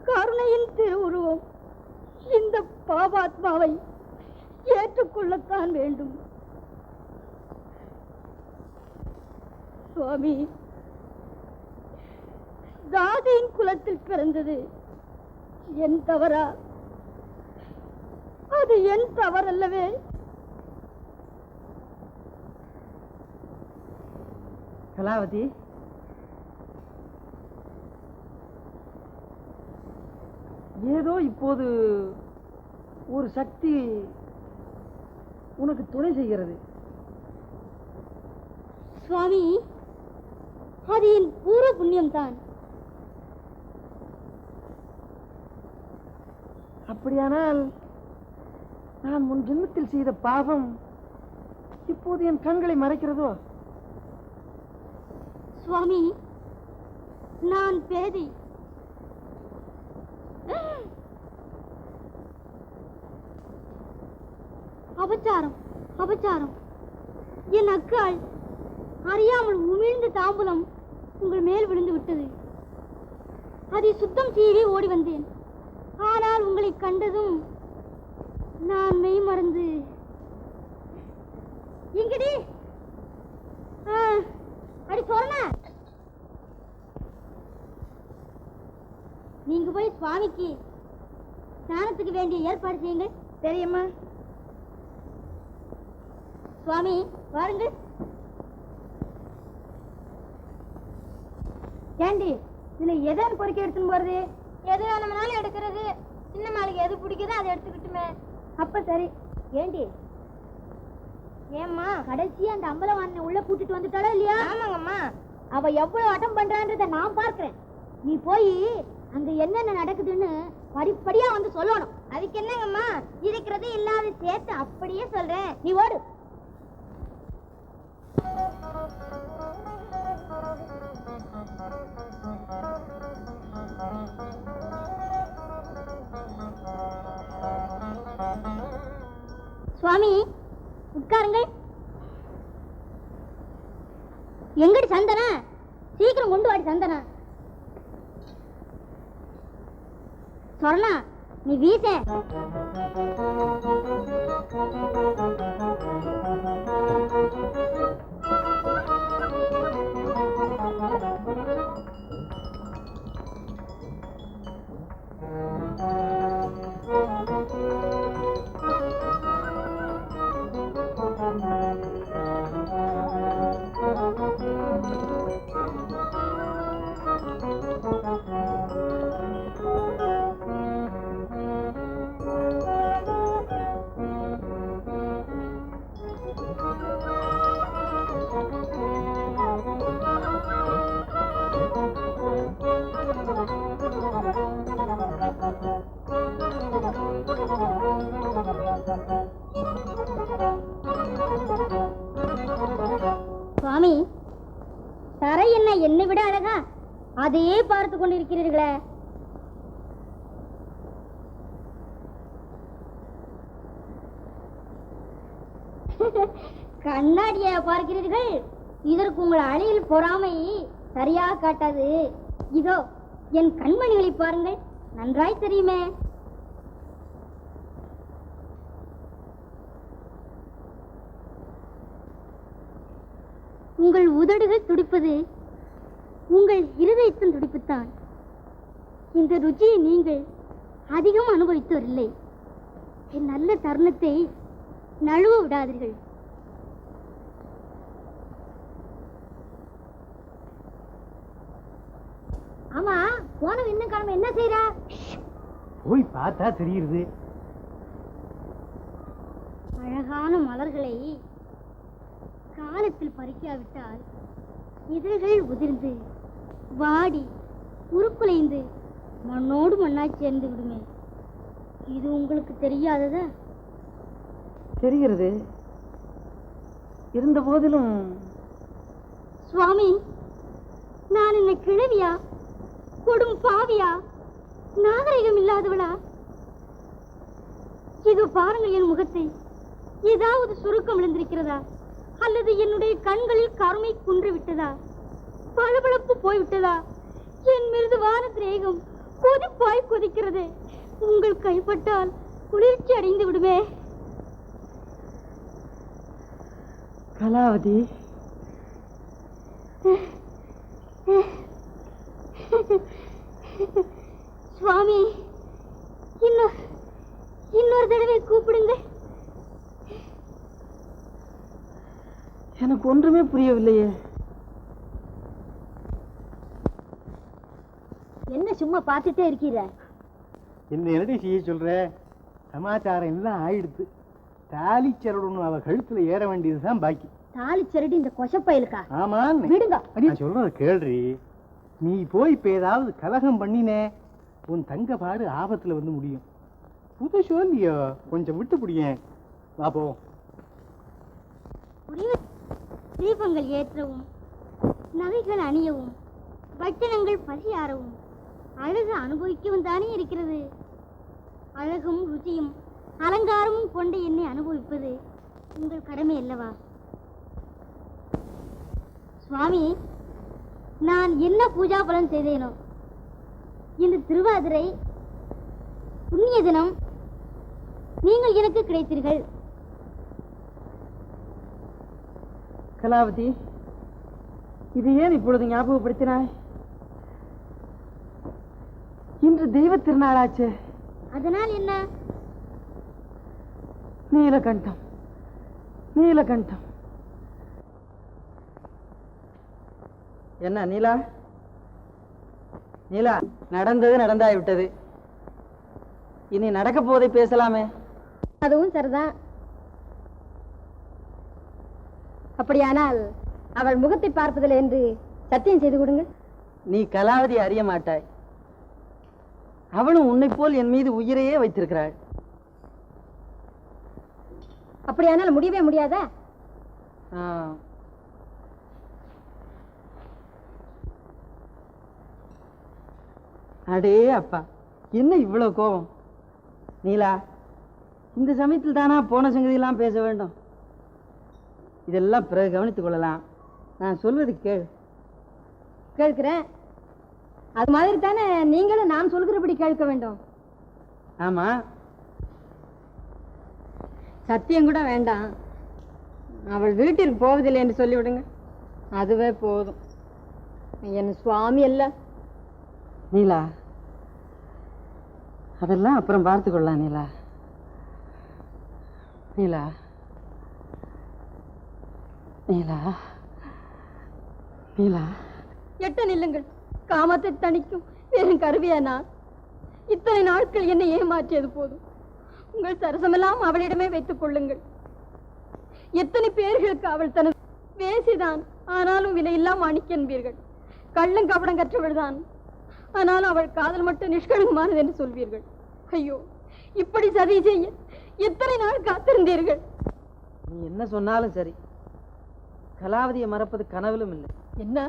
கருணையின் திருவுருவம். இந்த பாபாத்மாவை ஏற்றுக்கொள்ளத்தான் வேண்டும். சுவாமி, தாதியின் குலத்தில் பிறந்தது என் தவறா? அது என் தவறல்லவே. கலாவதி, ஏதோ இப்போது ஒரு சக்தி உனக்கு துணை செய்கிறது. சுவாமி, அது என் பூர்வ புண்ணியம்தான். அப்படியானால் நான் முன் ஜென்மத்தில் செய்த பாவம் இப்போது என் கண்களை மறைக்கிறதோ? சுவாமி, நான் பேதி. அபச்சாரம், அபச்சாரம். என் அக்காள் அறியாமல் உமிழ்ந்த தாம்பூலம் உங்கள் மேல் விழுந்து விட்டது. அதை சுத்தம் செய்யவே ஓடி வந்தேன். ஆனால் உங்களை கண்டதும் நான் மெய் மறந்து எங்கடி அடி சொன்ன நீங்க போய் சுவாமிக்கு ஸ்நானத்துக்கு வேண்டிய ஏற்பாடு செய்யுங்கள். தெரியுமா சுவாமி? வாருங்கள். ஏண்டி இதுல எதாவது பொறுக்கி எடுத்துன்னு போறது? எது வேணும்னாலும் எடுக்கிறது. சின்ன மாளுக்கு எது பிடிக்குதோ அதை எடுத்துக்கிட்டுமே. அப்ப சரி. ஏண்டி ஏம்மா கடைசியா அந்த அம்பலவாணனை உள்ள கூட்டிட்டு வந்துட்டாளா இல்லையா? ஆமாங்கம்மா. அவ எவ்வளவு அட்டம் பண்றான்றத நான் பார்க்கிறேன். நீ போய் அங்க என்னென்ன நடக்குதுன்னு படிப்படியா வந்து சொல்லணும். அதுக்கு என்னங்கம்மா, இருக்கிறது இல்லாத சேர்த்து அப்படியே சொல்றேன். நீ ஓடு. சுவாமி உட்காருங்கள். எங்கடி சந்தனா? சீக்கிரம் கொண்டு வாடி சந்தனா. சொர்ணா நீ வீச. சுவாமி, தரை என்ன என்னை விட அழகா? அதையே பார்த்து கொண்டிருக்கிறீர்களே. கண்ணாடிய பார்க்கிறீர்கள்? இதற்கு உங்கள் அழியில் பொறாமை சரியாக காட்டாது. இதோ என் கண்மணிகளை பாருங்கள், நன்றாய் தெரியுமே. உங்கள் உதடுகள் துடிப்பது உங்கள் இருதயத்தின் துடிப்புத்தான். இந்த ருச்சியை நீங்கள் அதிகம் அனுபவித்தோரில்லை. என் நல்ல தருணத்தை நழுவ விடாதீர்கள். ஆமா, போன இன்னும் கிழமை என்ன செய்யறா? போய் பார்த்தா தெரியுது. அழகான மலர்களை காலத்தில் பறிக்காவிட்டால் இதழ்கள் உதிர்ந்து வாடி உருக்குலைந்து மண்ணோடு மண்ணாய் சேர்ந்து விடுமே. இது உங்களுக்கு தெரியாததா? தெரிகிறது. இருந்த போதிலும் சுவாமி, நான் என்ன கிழவியா, கொடும் பாவியா, நாகரிகம் இல்லாதவளா? இது பாருங்கள் என் முகத்தை. ஏதாவது சுருக்கம் விழுந்திருக்கிறதா? அல்லது என்னுடைய கண்களில் கருமை குன்று விட்டதா? பளபளப்பு போய்விட்டதா? என் மிருதுவான திரேகம் கொதிப்பாய் கொதிக்கிறது. உங்கள் கைப்பட்டால் குளிர்ச்சி அடைந்து விடுமே. கலாவதி, சுவாமி, இன்னொரு தடவை கூப்பிடுங்க. எனக்கு ஒன்றுமே புரியவில்லையே. என்ன சும்மா பார்த்துட்டே இருக்கிற? என்ன என்னடி செய்ய சொல்ற? சமாச்சாரம் எல்லாம் ஆயிடுத்து. தாலி சரடுன்னு அவ கழுத்துல ஏற வேண்டியதுதான் பாக்கி. தாலி சரடு இந்த கொசப்பயலுக்கா? ஆமான்னு விடுங்க. நான் சொல்றத கேள்றி. நீ போய் இப்ப ஏதாவது கலகம் பண்ணினே, உன் தங்க பாடு ஆபத்துல வந்து முடியும். புதுசோ இல்லையோ, கொஞ்சம் விட்டு பிடியேன். பாப்போ தீபங்கள் ஏற்றவும், நகைகள் அணியவும், பட்டணங்கள் பசியாறவும், அழகு அனுபவிக்கவும் தானே இருக்கிறது. அழகும் ருச்சியும் அலங்காரமும் கொண்டு என்னை அனுபவிப்பது உங்கள் கடமை அல்லவா? சுவாமி, நான் என்ன பூஜா பலன் செய்தேனோ, இந்த திருவாதிரை புண்ணிய தினம் நீங்கள் எனக்கு கிடைத்தீர்கள். கலாவதி, இது ஏன் இப்பொழுது ஞாபகப்படுத்தினாய்? இன்று தெய்வ திருநாளாச்சு. அதனால் என்ன? நீலகண்டம், நீலகண்டம். என்ன நீலா? நீலா, நடந்தது நடந்தாய்விட்டது. இனி நடக்க போவதை பேசலாமே. அதுவும் சரிதான். அப்படியானால் அவள் முகத்தை பார்ப்பதில் என்று சத்தியம் செய்து கொடுங்க. நீ கலாவதி அறிய மாட்டாய். அவளும் உன்னை போல் என் மீது உயிரையே வைத்திருக்கிறாள். அப்படியானால் முடியவே முடியாதா? அடே அப்பா, என்ன இவ்வளவு கோபம்? நீலா, இந்த சமயத்தில் தானா போன சங்கதியெல்லாம் பேச வேண்டும்? இதெல்லாம் பிறகு கவனித்துக் கொள்ளலாம். நான் சொல்வது கேள். கேட்கிறேன். அது மாதிரி தானே நீங்களும் நான் சொல்கிறபடி கேட்க வேண்டும். ஆமா, சத்தியம் கூட வேண்டாம். அவள் வீட்டிற்கு போவதில்லை என்று சொல்லிவிடுங்க, அதுவே போதும். என் சுவாமி அல்ல. நீலா, அதெல்லாம் அப்புறம் பார்த்து கொள்ளலாம். நீலா, நீலா, நீலா, நீலா. எட்ட நில்லுங்கள். காமத்தை தணிக்கும் வெறும் கருவியா நான்? இத்தனை நாட்கள் என்னை ஏமாற்றியது போதும். உங்கள் சரசமெல்லாம் அவளிடமே வைத்துக் கொள்ளுங்கள். எத்தனை பேர்களுக்கு அவள் தனது பேசிதான், ஆனாலும் விலையில்லா மாணிக்க என்பீர்கள். கள்ளம் கபடம் கற்றவள்தான், ஆனாலும் அவள் காதல் மட்டும் நிஷ்கலங்கமானது என்று சொல்வீர்கள். ஐயோ, இப்படி சதி செய்ய எத்தனை நாள் காத்திருந்தீர்கள்? நீ என்ன சொன்னாலும் சரி, கலாவதியை மறப்பது கனவிலும் இல்லை. என்ன,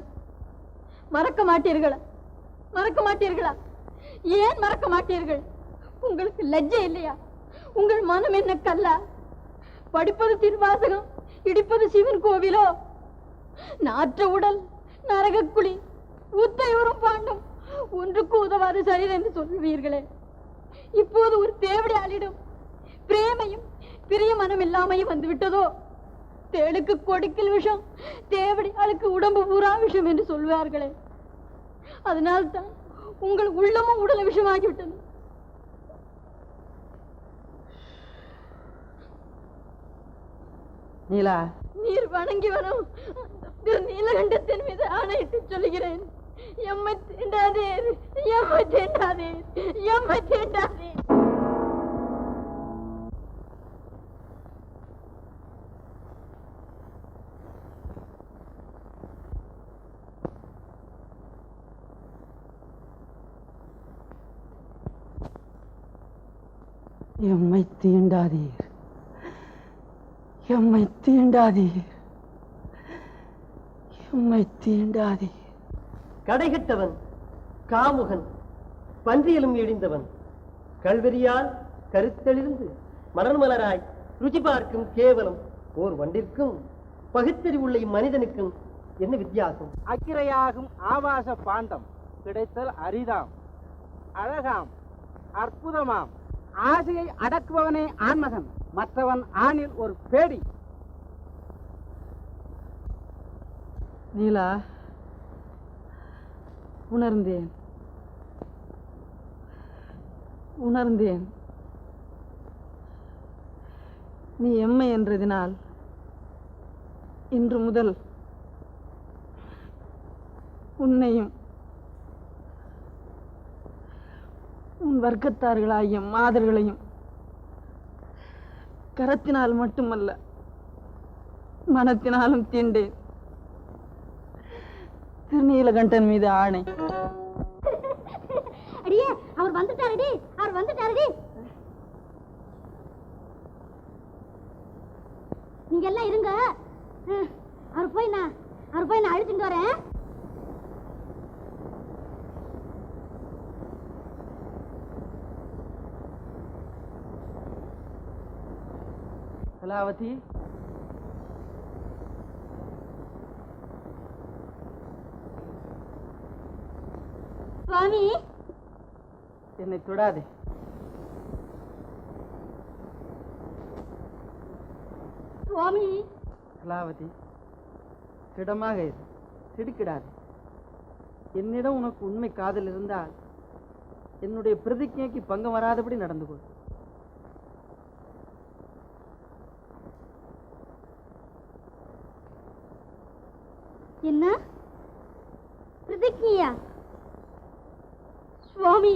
மறக்க மாட்டீர்களா? மறக்க மாட்டீர்களா? ஏன் மறக்க மாட்டீர்கள்? உங்களுக்கு லஜ்ஜை இல்லையா? உங்கள் மனம் என்ன கல்லா? படிப்பது திருவாசகம், இடிப்பது சிவன் கோவிலோ? நாற்ற உடல், நரகக்குழி, உத்தையூரும் பாண்டும் ஒன்றுக்கு உதவாது சரீரம் என்று சொல்வீர்களே. இப்போது ஒரு தேவடியாளிடம் பிரேமையும் பிரிய மனம் இல்லாமையும் வந்து விட்டதோ? தேளுக்கு கொடுக்கில் விஷம், தேவடி ஆளுக்கு உடம்பு பூரா விஷம் என்று சொல்வார்களே. அதனால்தான் உங்கள் உள்ளமும் உடல விஷமாகிவிட்டது. நீலா, நீர் வணங்கி வரும் நீலகண்டத்தின் மீது ஆணையிட்டு சொல்லுகிறேன், எம்மை தீண்டாதே, எம்மை தீண்டாதே, எம்மை தீண்டாதே. எம்மை தீண்டாதீர், எம்மை தீண்டாதீர், எம்மை தீண்டாதீர். கடைகட்டவன், காமுகன், பன்றியலும் இழிந்தவன், கல்வெறியால் கருத்தெளிந்து மலர்மலராய் ருச்சி பார்க்கும் கேவலம் ஓர் வண்டிற்கும் பகுத்தறிவுள்ள இம்மனிதனுக்கும் என்ன வித்தியாசம்? அக்கிரையாகும் ஆபாச பாண்டம் கிடைத்தல் அரிதாம், அழகாம், அற்புதமாம். ஆசையை அடக்குபவனே ஆண்மகன், மற்றவன் ஆணில் ஒரு பேடி. நீலா, உணர்ந்தேன், உணர்ந்தேன். நீ எம்மை என்றதினால் இன்று முதல் உன்னையும் உன் வர்க்கத்தார்களாகிய மாதர்களையும் கரத்தினால் மட்டுமல்ல மனத்தினாலும் தீண்டேன். திருநீலகண்டன் மீது ஆணை. அடியே, அவர் வந்துட்டாரடி, அவர் வந்துட்டாரடி. நீங்க எல்லாம் இருங்க. அவர் போய் நான் அழைச்சிட்டு வரேன். கலாவதி, சுவாமி, என்னை தொடாதே. சுவாமி. கலாவதி, திடமாக இரு, திடுக்கிடாதே. என்னிடம் உனக்கு உண்மை காதல் இருந்தால் என்னுடைய பிரதிஜைக்கு பங்கம் வராதபடி நடந்து கொள். என்ன பிரதிஜையா? சுவாமி,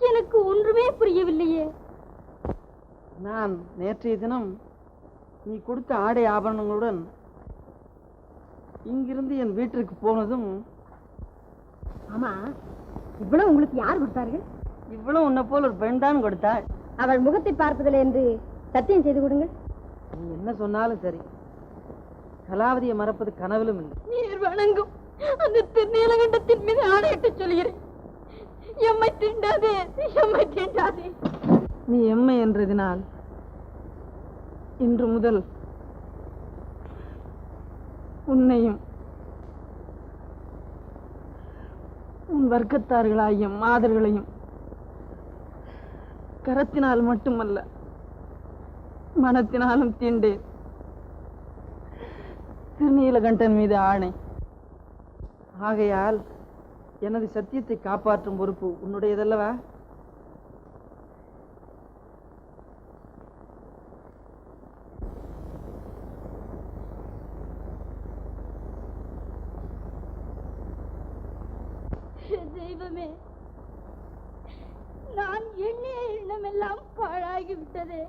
எனக்கு ஒன்றுமே புரியவில்லையே. நான் நேற்றைய தினம் நீ கொடுத்த ஆடை ஆபரணங்களுடன் இங்கிருந்து என் வீட்டிற்கு போனதும். ஆமா, இவ்வளவு உங்களுக்கு யார் கொடுத்தார்கள்? இவ்வளவு உன்னை போல் ஒரு பெண் தான் கொடுத்தாள். அவள் முகத்தை பார்ப்பதில்லை என்று சத்தியம் செய்து கொடுங்கள். நீ என்ன சொன்னாலும் சரி, கலாவதியை மறப்பது கனவிலும் இல்லை. நீர் வணங்கும் அந்த திருநீலகண்டத்தின் மீது ஆணையிட்டு சொல்கிறேன், எம்மை தீண்டாதே, எம்மை தீண்டாதே. நீ எம்மை என்றதினால் இன்று முதல் உன்னையும் உன் வர்க்கத்தார்களாகிய மாதர்களையும் கரத்தினால் மட்டுமல்ல மனத்தினாலும் தீண்டேன். திருநீலகண்டன் மீது ஆணை. ஆகையால் எனது சத்தியத்தை காப்பாற்றும் பொறுப்பு உன்னுடையதல்லவா? தெய்வமே, நான் எண்ணிய எண்ணமெல்லாம் பாழாகிவிட்டதே.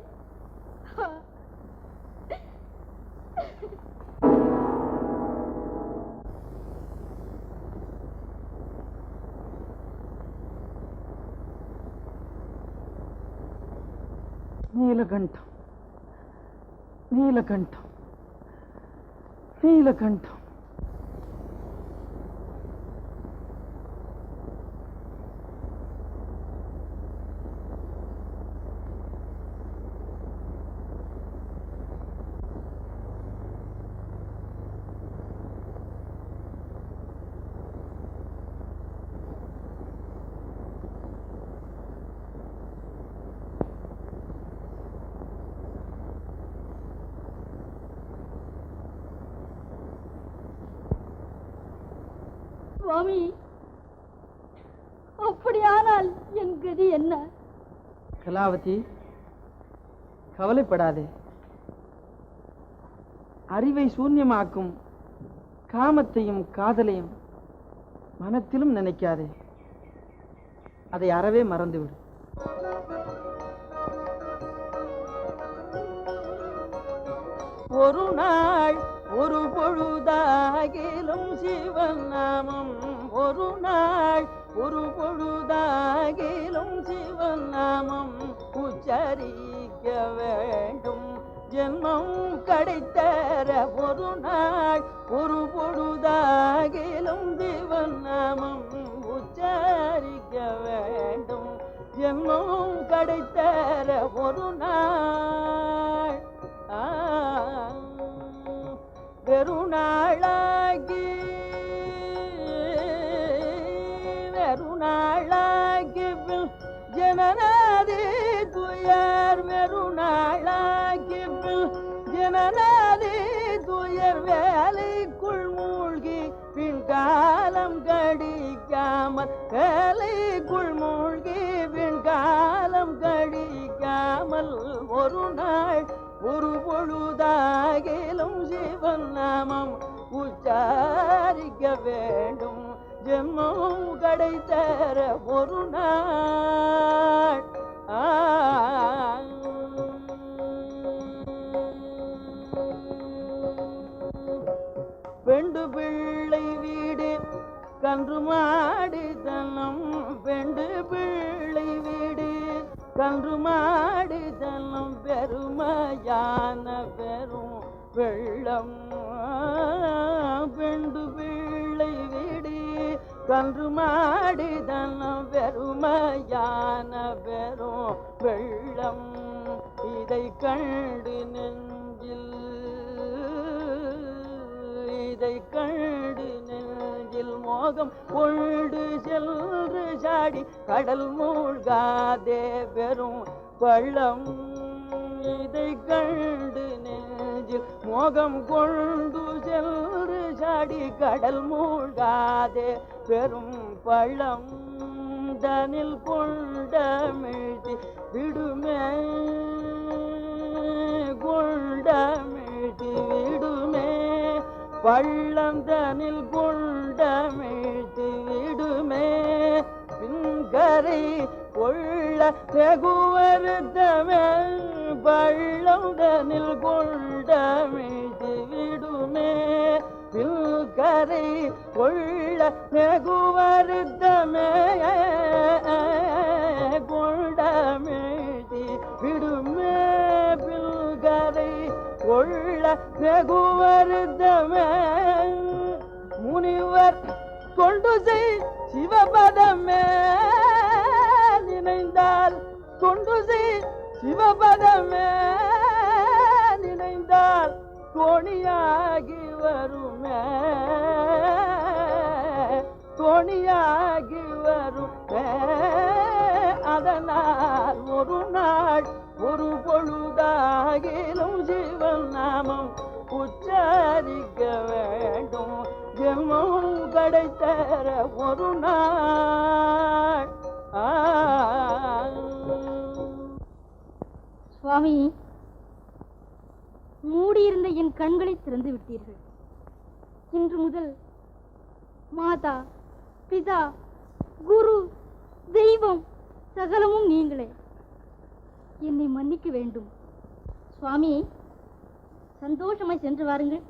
நீலகண்டம், நீலகண்டம், நீலகண்டம். சுவாமி, அப்படியானால் என் கதி என்ன? கலாவதி, கவலைப்படாதே. அறிவை சூன்யமாக்கும் காமத்தையும் காதலையும் மனத்திலும் நினைக்காதே. அதை அறவே மறந்துவிடு. ஒரு நாள் ஒரு பொழுதாகிலும் சிவன் நாமம், ஒரு நாள் ஒரு பொழுதாகிலும் சிவன் நாமம் உச்சரிக்க வேண்டும். ஜென்மம் கிடைத்தர ஒரு நாள் ஒரு பொழுதாகிலும் சிவன் நாமம் உச்சரிக்க வேண்டும். ஜென்மம் கிடைத்தர ஒரு நாள் வெறுநாளாகி வெறுநாளாகி ஜனநாதி துயர், வெறுநாளாகி ஜனநாதி துயர் வேலைக்குள் மூழ்கி பின் காலம் கடிக்காமல், வேலைக்குள் மூழ்கி பின் காலம் கடிக்காமல் ஒரு நாள் ஒரு பொழுதாகிலும் சிவன் நாமம் உச்சாரிக்க வேண்டும். ஜென்மம் கிடைத்தர ஒரு நாள் பெண்டு பிள்ளை வீடு கன்று மாடு தன்னம், பெண்டு பிள்ளை வீடு கன்று மாடு தன்னம் பெருமை வெறுமையான பெரும் வெள்ளம் பெண்டு பிள்ளை விடி கன்று மாடி தன்னம் வெறுமையான பெரும் வெள்ளம் இதை கண்டு நெஞ்சில் மோகம் கொண்டு சென்று சாடி கடல் மூழ்காதே பெரும் பள்ளம் இதை கண்டு நெஞ்சில் மோகம் கொண்டு சென்று சாடி கடல் மூழ்காதே பெரும் பள்ளம் தனில் கொண்டமிழ்த்தி விடுமே கொண்டமிழ்த்தி விடுமே பள்ளம் தனில் கொண்டமிழ்த்தி விடுமே பின்கரை கொள்ள வெகு வருத்தமே பள்ளம் தனில் கொண்டமிழ்த்தி விடுமே பின்கரை கொள்ள வெகு வருத்தமே கொண்டமிழ்த்தி விடுமே பின்கரை கொள்ள வெகு வருத்தமே முனிவர் தொண்டு செய் சிவபதமே நினைந்தால் தொண்டு செய் சிவபதமே நினைந்தால் தோணியாகி வருமே தோணியாகி வருமே அதனால் ஒரு நாள் ஒரு பொழுதாகிலும் ஜீவன் நாமம் உச்சரிக்க வேண்டும் ஜென்மம் கிடைத்தர ஒரு நாள் சுவாமி, மூடியிருந்த என் கண்களை திறந்து விட்டீர்கள். இன்று முதல் மாதா, பிதா, குரு, தெய்வம் சகலமும் நீங்களே. என்னை மன்னிக்க வேண்டும். சுவாமி, சந்தோஷமாய் சென்று வாருங்கள்.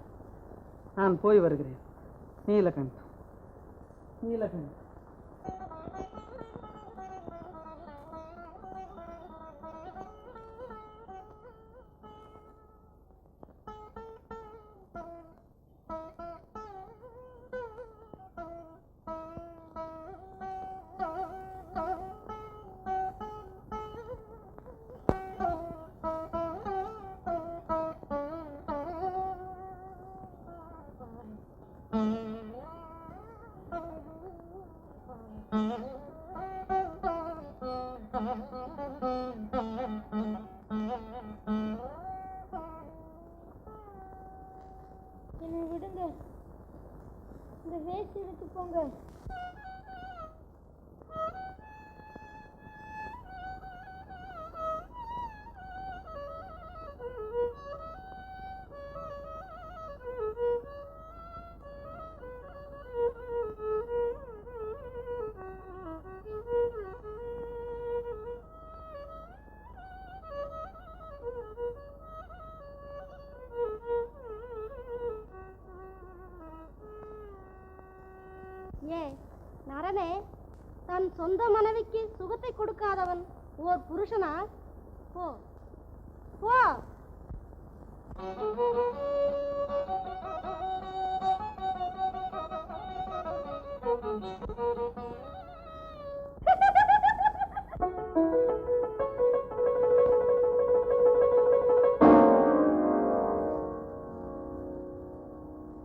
நான் போய் வருகிறேன். நீலகண்டம், நீலகண்டம். என்னை விடுங்க, இந்த வேஷ்டி எடுத்து போங்க. நரனே, தன் சொந்த மனைவிக்கு சுகத்தை கொடுக்காதவன் ஓர் புருஷனா? போ போ.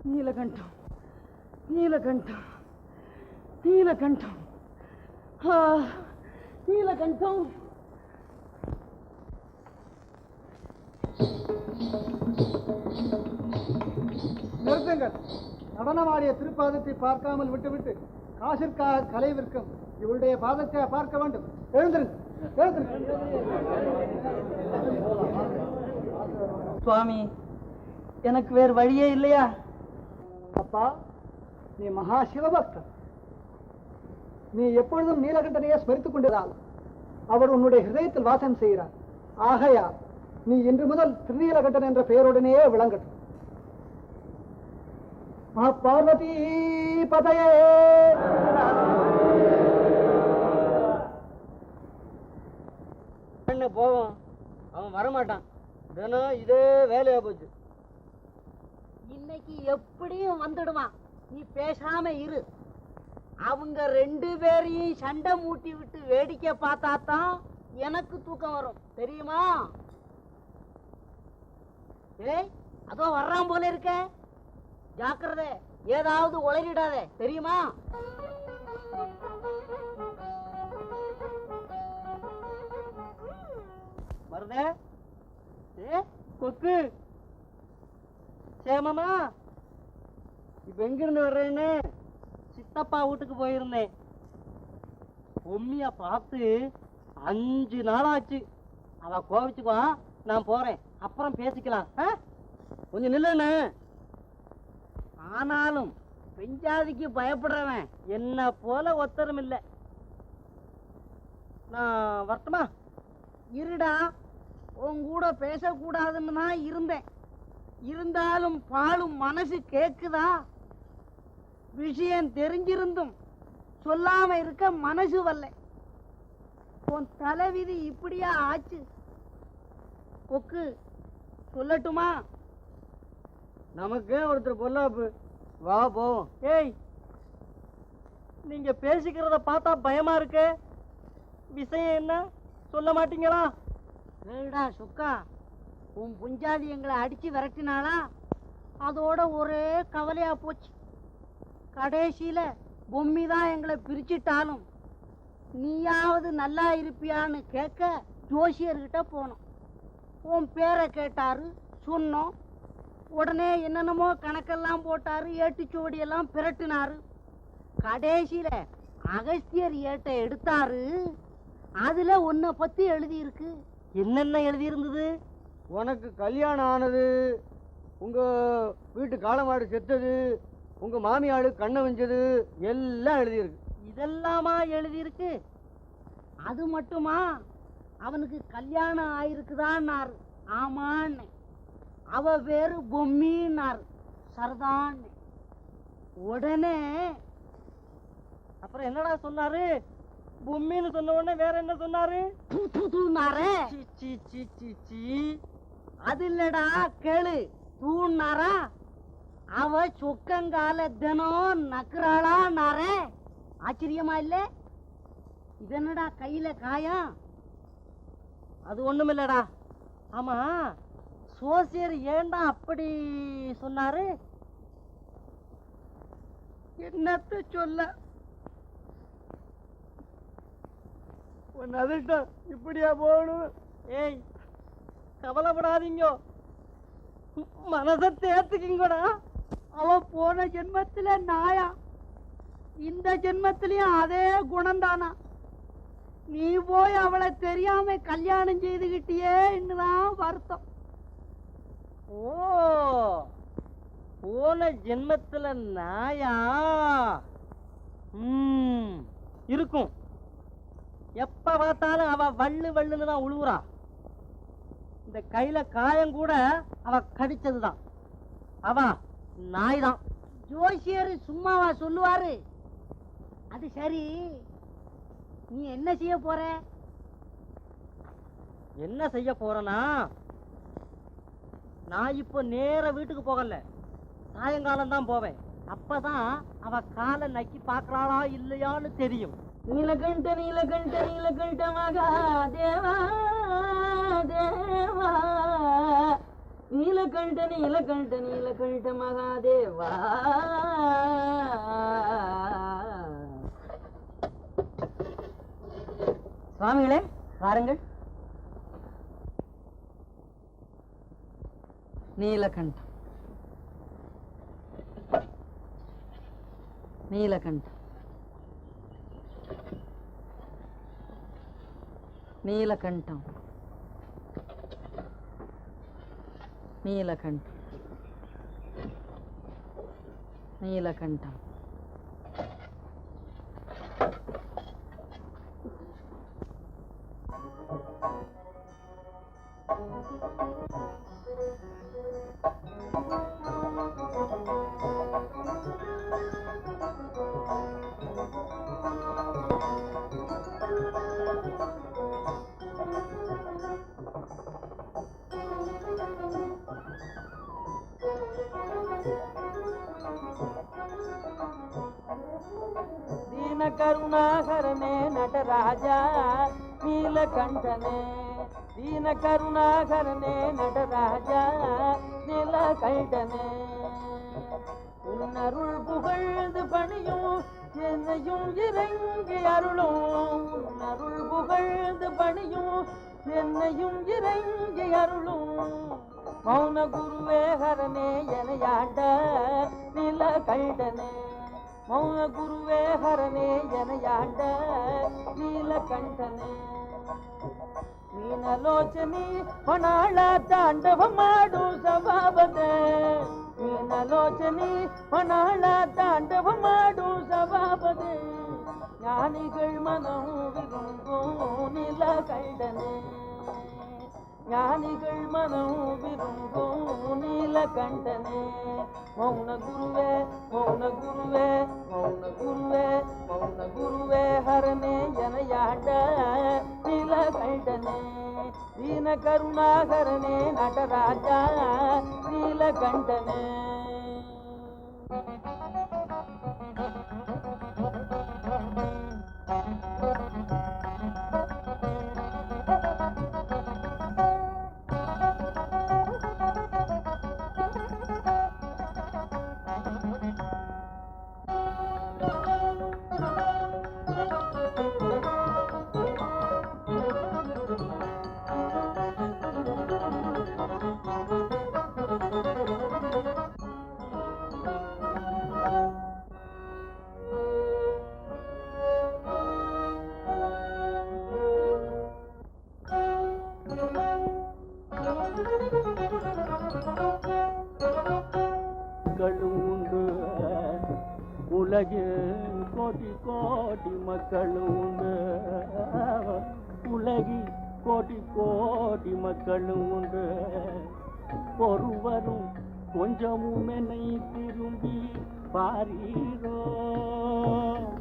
நீலகண்டம், நீலகண்டம், நீலகண்டம், நீலகண்டம். நிறுத்துங்கள். நடனமாடிய திருப்பாதத்தை பார்க்காமல் விட்டுவிட்டு காசிற்காக கலை விற்கும் இவருடைய பாதத்தை பார்க்க வேண்டும். எழுந்திருங்க, எழுந்திருங்க. சுவாமி, எனக்கு வேறு வழியே இல்லையா? அப்பா, நீ மகா சிவபக்தன். நீ எப்பொழுதும் நீலகண்டனையே ஸ்மரித்துக் கொண்டிருந்தால் அவர் உன்னுடைய ஹிருதயத்தில் வாசம் செய்கிறார். ஆகையா நீ இன்று முதல் திருநீலகண்டன் என்ற பெயருடனேயே விளங்கட்டும். பார்வதி பதையே. போவோம், அவன் வரமாட்டான். தினம் இதே வேலையா போச்சு. இன்னைக்கு எப்படியும் வந்துடுவான், நீ பேசாம இரு. அவங்க 2 பேரையும் சண்டை மூட்டி விட்டு வேடிக்கை பார்த்தா தான் எனக்கு தூக்கம் வரும், தெரியுமா? ஏய், அதோ வர்றான் போல இருக்க, ஜாக்கிரதை, ஏதாவது உளறிடாத, தெரியுமா? மருதே, கொக்கு சேமமா? இப்ப எங்கிருந்து வர்றேன்னு? சித்தப்பா வீட்டுக்கு போயிருந்தேன். பொம்மிய பார்த்து 5 நாளாச்சு. அவ கோவிச்சுக்குவா, நான் போறேன், அப்புறம் பேசிக்கலாம். கொஞ்சம் நில்லுண்ணே. ஆனாலும் பெஞ்சாதிக்கு பயப்படுறவன் என்ன போல ஒத்தரும் இல்லை. நான் வரட்டுமா? இருடா, உன் கூட பேசக்கூடாதுன்னு தான் இருந்தேன். இருந்தாலும் பாலும் மனசு கேக்குதா? விஷயம் தெரிஞ்சிருந்தும் சொல்லாம இருக்க மனசு வரல. உன் தலைவிதி இப்படியா ஆச்சு? கொக்கு, சொல்லட்டுமா? நமக்கே ஒருத்தர் பொல்லாப்பு. வா போவோம். ஏய், நீங்க பேசிக்கிறத பார்த்தா பயமா இருக்கு. விஷயம் என்ன சொல்ல மாட்டீங்களா? ஏடா சொக்கா, உன் புஞ்சாதி எங்களை அடிச்சு விரட்டினாளா? அதோட ஒரே கவலையா போச்சு. கடைசியில பொம்மி தான் எங்களை பிரிச்சுட்டாலும் நீயாவது நல்லா இருப்பியான்னு கேட்க ஜோசியர்கிட்ட போனோம். உன் பேரை கேட்டாரு, சொன்னோம். உடனே என்னென்னமோ கணக்கெல்லாம் போட்டாரு, ஏட்டுச்சோடி எல்லாம் பிரட்டினாரு. கடைசியில அகஸ்தியர் ஏட்டை எடுத்தாரு. அதுல உன்னை பத்தி எழுதி இருக்கு. என்னென்ன எழுதி இருந்தது? உனக்கு கல்யாணம் ஆனது, உங்க வீட்டு காளமாடு செத்தது, உங்க மாமியாடு கண்ணை வஞ்சது, எல்லாம் எழுதியிருக்கு. இதெல்லாமா எழுதி இருக்கு? அது மட்டுமா, அவனுக்கு கல்யாணம் ஆயிருக்குதான்னாரு. ஆமான்னு. அவ பேரு பொம்மின்னாரு. சரதான். உடனே அப்புறம் என்னடா சொன்னாரு? பொம்மின்னு சொன்ன உடனே வேற என்ன சொன்னாரு? தூனாரே. சீ, சீ, சீ, சீ, சீ. அது இல்லடா, கேளு. தூணாரா? அவ சொக்கங்கால தினம் நக்குறாளா நாரே. ஆச்சரியமா இல்ல? இதென்னடா கையில காயம்? அது ஒண்ணுமில்லடா. ஆமா, சோசியர் ஏண்டா அப்படி சொன்னாரு? என்னத்த சொல்ல? உன் அதிர்ஷ்டம் இப்படியா போகணும்? ஏய், கவலைப்படாதீங்க, மனசை தேர்த்துக்கிங்கடா. அவ போன ஜென்மத்துல நாயா, இந்த ஜென்மத்திலயும் அதே குணம்தானா? நீ போய் அவளை தெரியாம கல்யாணம் செய்துகிட்டியே இன்னுதான் வருத்தம். ஓ, போன ஜென்மத்துல நாயா? இருக்கும். எப்ப பார்த்தாலும் அவ வள்ளு வள்ளுன்னு தான் உழுவுறா. இந்த கையில காயம் கூட அவ கடிச்சதுதான். அவ நாய் தான். ஜோசியர் சும்மாவா சொல்லுவாரு? அது சரி, நீ என்ன செய்ய போற? என்ன செய்ய போறேன்னா, நான் இப்ப நேர வீட்டுக்கு போகல, சாயங்காலம் தான் போவேன். அப்பதான் அவ காலை நக்கி பாக்குறாளா இல்லையான்னு தெரியும். நீலகண்ட நீலகண்ட நீலகண்ட மகாதேவா தேவா, நீலகண்ட நீலகண்ட நீலகண்ட மகாதேவா. சுவாமிகளே, வாருங்கள். நீலகண்டம் நீலகண்டம் நீலகண்டம் நீலகண்டம் நீலகண்டம். ದೀನ ಕರುಣಾಕರನೇ ನಟರಾಜ ನೀಲಕಂಠನೇ, ದೀನ ಕರುಣಾಕರನೇ ನಟರಾಜ நீலகண்டனே, உன்னருள் புகழ்ந்து பணியும் என்னையும் இறங்கி அருளும், உன்னருள் புகழ்ந்து பணியும் என்னையும் இறங்கி அருளும், மௌன குருவே ஹரனே எனையாண்ட நீலகண்டனே, மௌன குருவே ஹரனே எனையாண்ட நீலகண்டனே, ಮೀನಲೋಚನಿ ಹೊಣಾಳ ತಾಂಡವ ಮಾಡು ಸಭಾಪತೆ, ಮೀನಲೋಚನಿ ಹೊಣಾಳ ತಾಂಡವ ಮಾಡು ಸಭಾಪತೆ, ஞானிகள் மனம் விரும்பும் நீலகண்டனே, ஞானிகள் மனம் விரும்பும் நீலகண்டனே, மௌன குருவே மௌன குருவே மௌன குருவே மௌன குருவே ஹரனே எனையாண்ட நீலகண்டனே, தீன கருணாகரனே நடராஜா நீலகண்டனே. உண்டு உலகில் கோடி கோடி மக்கள் உண்டு, உலகில் கோடி கோடி மக்கள் உண்டு, ஒருவரும் கொஞ்சமும் என்னை திரும்பி பாரீரோ,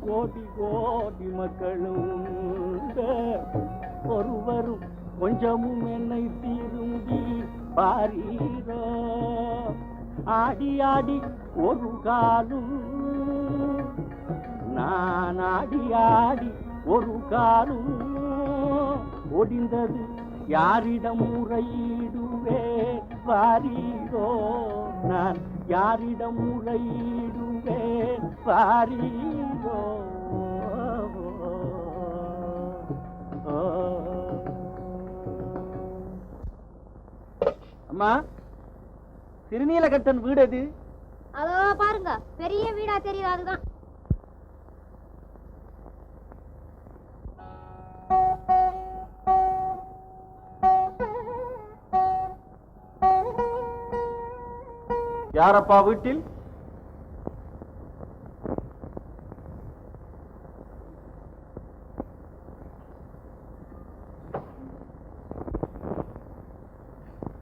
கோடி கோடி மக்கள் உண்டு, ஒருவரும் கொஞ்சமும் என்னை திரும்பி பாரீரோ, ஆடி ஆடி ஒரு காலும் நான் ஆடி ஆடி ஒரு காலும் ஒடிந்தது யாரிடம் முறையிடுவேன் வாரீரோ, நான் யாரிடம் முறையிடுவேன் வாரீரோ. அம்மா, திருநீலகண்டன் வீடு எது? அதோ பாருங்க, பெரிய வீடா தெரியுது, அதுதான். யாரப்பா வீட்டில்?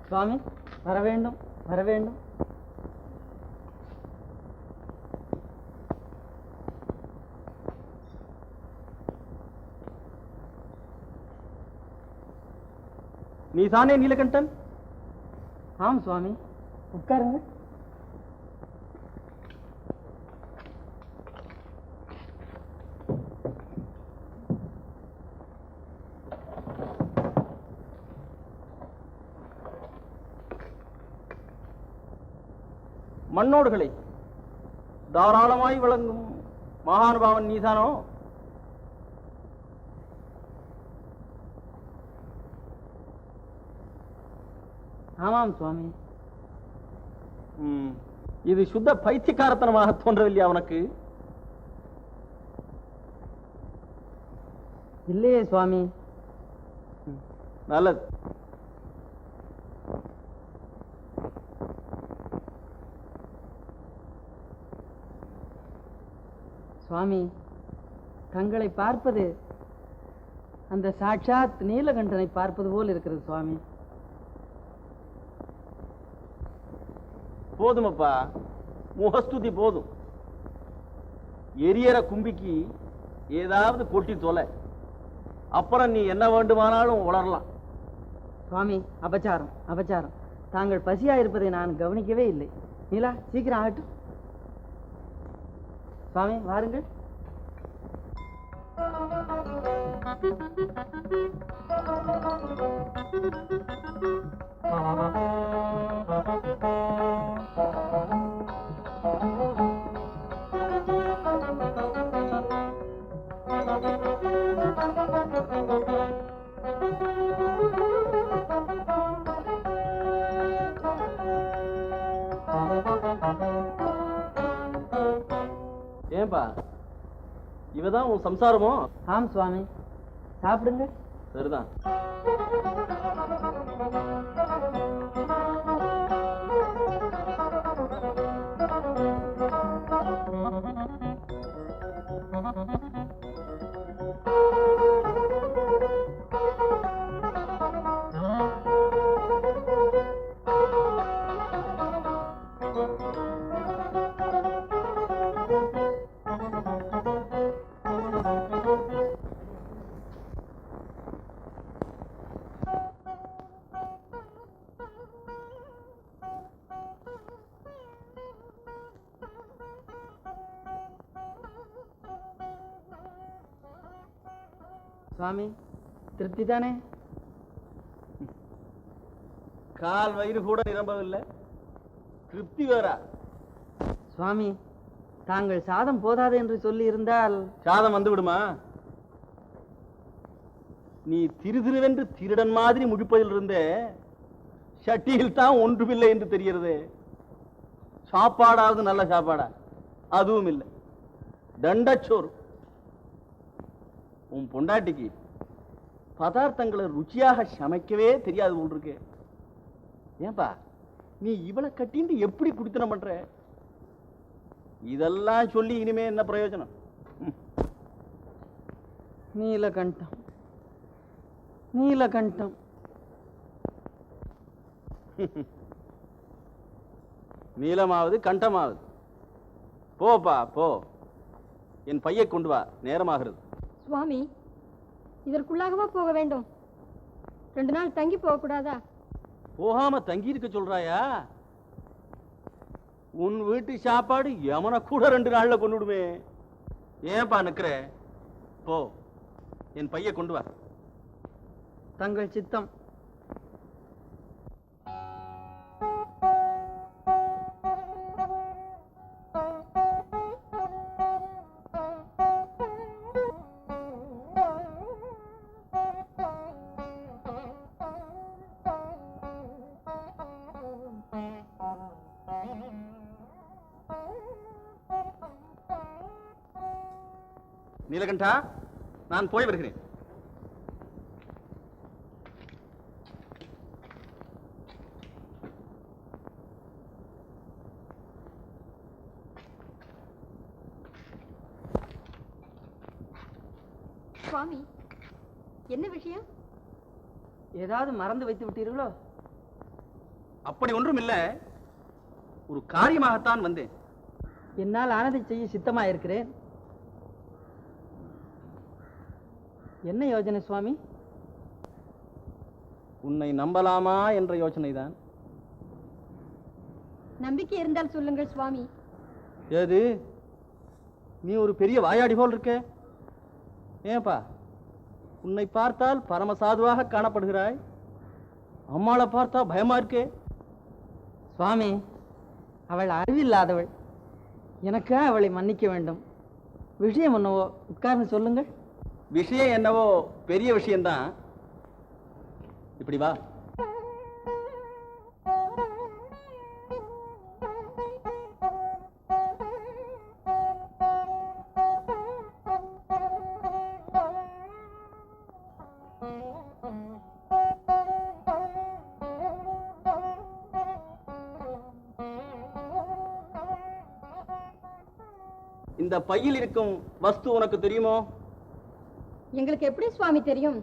சுவாமி வர வேண்டும், வர வேண்டும். நீதானே நீலகண்டன்? ஆம் சுவாமி, உட்காருங்க. மண்ணோடுகளை தாராளமாய் வழங்கும் மகானுபாவன் நீதானோ? ஆமாம் சுவாமி. இது சுத்த பைத்தியக்காரத்தனமாக தோன்றவில்லையா உனக்கு? இல்லையே சுவாமி. நல்லது. சுவாமி, தங்களை பார்ப்பது அந்த சாட்சாத் நீலகண்டனை பார்ப்பது போல் இருக்கிறது சுவாமி. போதுமப்பா, முகஸ்துதி போதும். எரியற கும்பிக்கு ஏதாவது கொட்டி தொலை, அப்புறம் நீ என்ன வேண்டுமானாலும் உளரலாம். சுவாமி, அபச்சாரம் அபச்சாரம். தாங்கள் பசியா இருப்பதை நான் கவனிக்கவே இல்லை. நீலா, சீக்கிரம் ஆகட்டும். சுவாமி, வாருங்கள். ஏன்பா, இவதான் உன் சம்சாரமோ? ஆம் சுவாமி, சாப்பிடுங்க. சரிதான். சுவாமி, திருப்தி தானே? கால் வயிறு கூட நிரம்பவில்லை, திருப்தி வேற. சுவாமி, தாங்கள் சாதம் போதாது என்று சொல்லி இருந்தால் சாதம் வந்து விடுமா? நீ திருதிருவென்று திருடன் மாதிரி முழிப்பதில் இருந்தே சட்டியில் தான் ஒன்றுமில்லை என்று தெரிகிறது. சாப்பாடாவது நல்ல சாப்பாடா? அதுவும் இல்லை, தண்டச்சோறு. உன் பொண்டாட்டிக்கு பதார்த்தங்களை ருச்சியாக சமைக்கவே தெரியாது போல் இருக்கு. ஏன்பா, நீ இவளை கட்டிட்டு எப்படி குடித்தனம் பண்ற? இதெல்லாம் சொல்லி இனிமே என்ன பிரயோஜனம்? நீலகண்டம், நீலகண்டம். நீளமாவது கண்டமாவது. போப்பா போ, என் பையை கொண்டு வா, நேரமாகிறது. சுவாமி, இதற்குள்ளாகவா போக வேண்டும்? 2 நாள் தங்கி போக கூடாதா? போகாம தங்கி இருக்க சொல்றாயா? உன் வீட்டு சாப்பாடு யமனை கூட 2 நாள்ல கொண்டுடுமே. ஏன்பா நிக்கிற? போ, என் பையை கொண்டு வா. தங்கள் சித்தம். நீலகண்டா, நான் போய் வருகிறேன். சுவாமி, என்ன விஷயம்? ஏதாவது மறந்து வைத்து விட்டீர்களோ? அப்படி ஒன்றும் இல்லை, ஒரு காரியமாகத்தான் வந்தேன். என்னால் ஆனதை செய்ய சித்தமாயிருக்கிறேன். என்ன யோஜனை சுவாமி? உன்னை நம்பலாமா என்ற யோசனை தான். நம்பிக்கை இருந்தால் சொல்லுங்கள் சுவாமி. ஏது, நீ ஒரு பெரிய வாயாடி போல் இருக்க. ஏன்பா, உன்னை பார்த்தால் பரமசாதுவாக காணப்படுகிறாய். அம்மாளை பார்த்தா பயமா இருக்கே. சுவாமி, அவள் அறிவில்லாதவள். எனக்கா அவளை மன்னிக்க வேண்டும். விஷயம் என்னவோ உட்கார்ந்து சொல்லுங்கள். விஷயம் என்னவோ பெரிய விஷயம்தான். இப்படி வா. இந்த பையில் இருக்கும் வஸ்து உனக்கு தெரியுமோ? எங்களுக்கு எப்படி சுவாமி தெரியும்?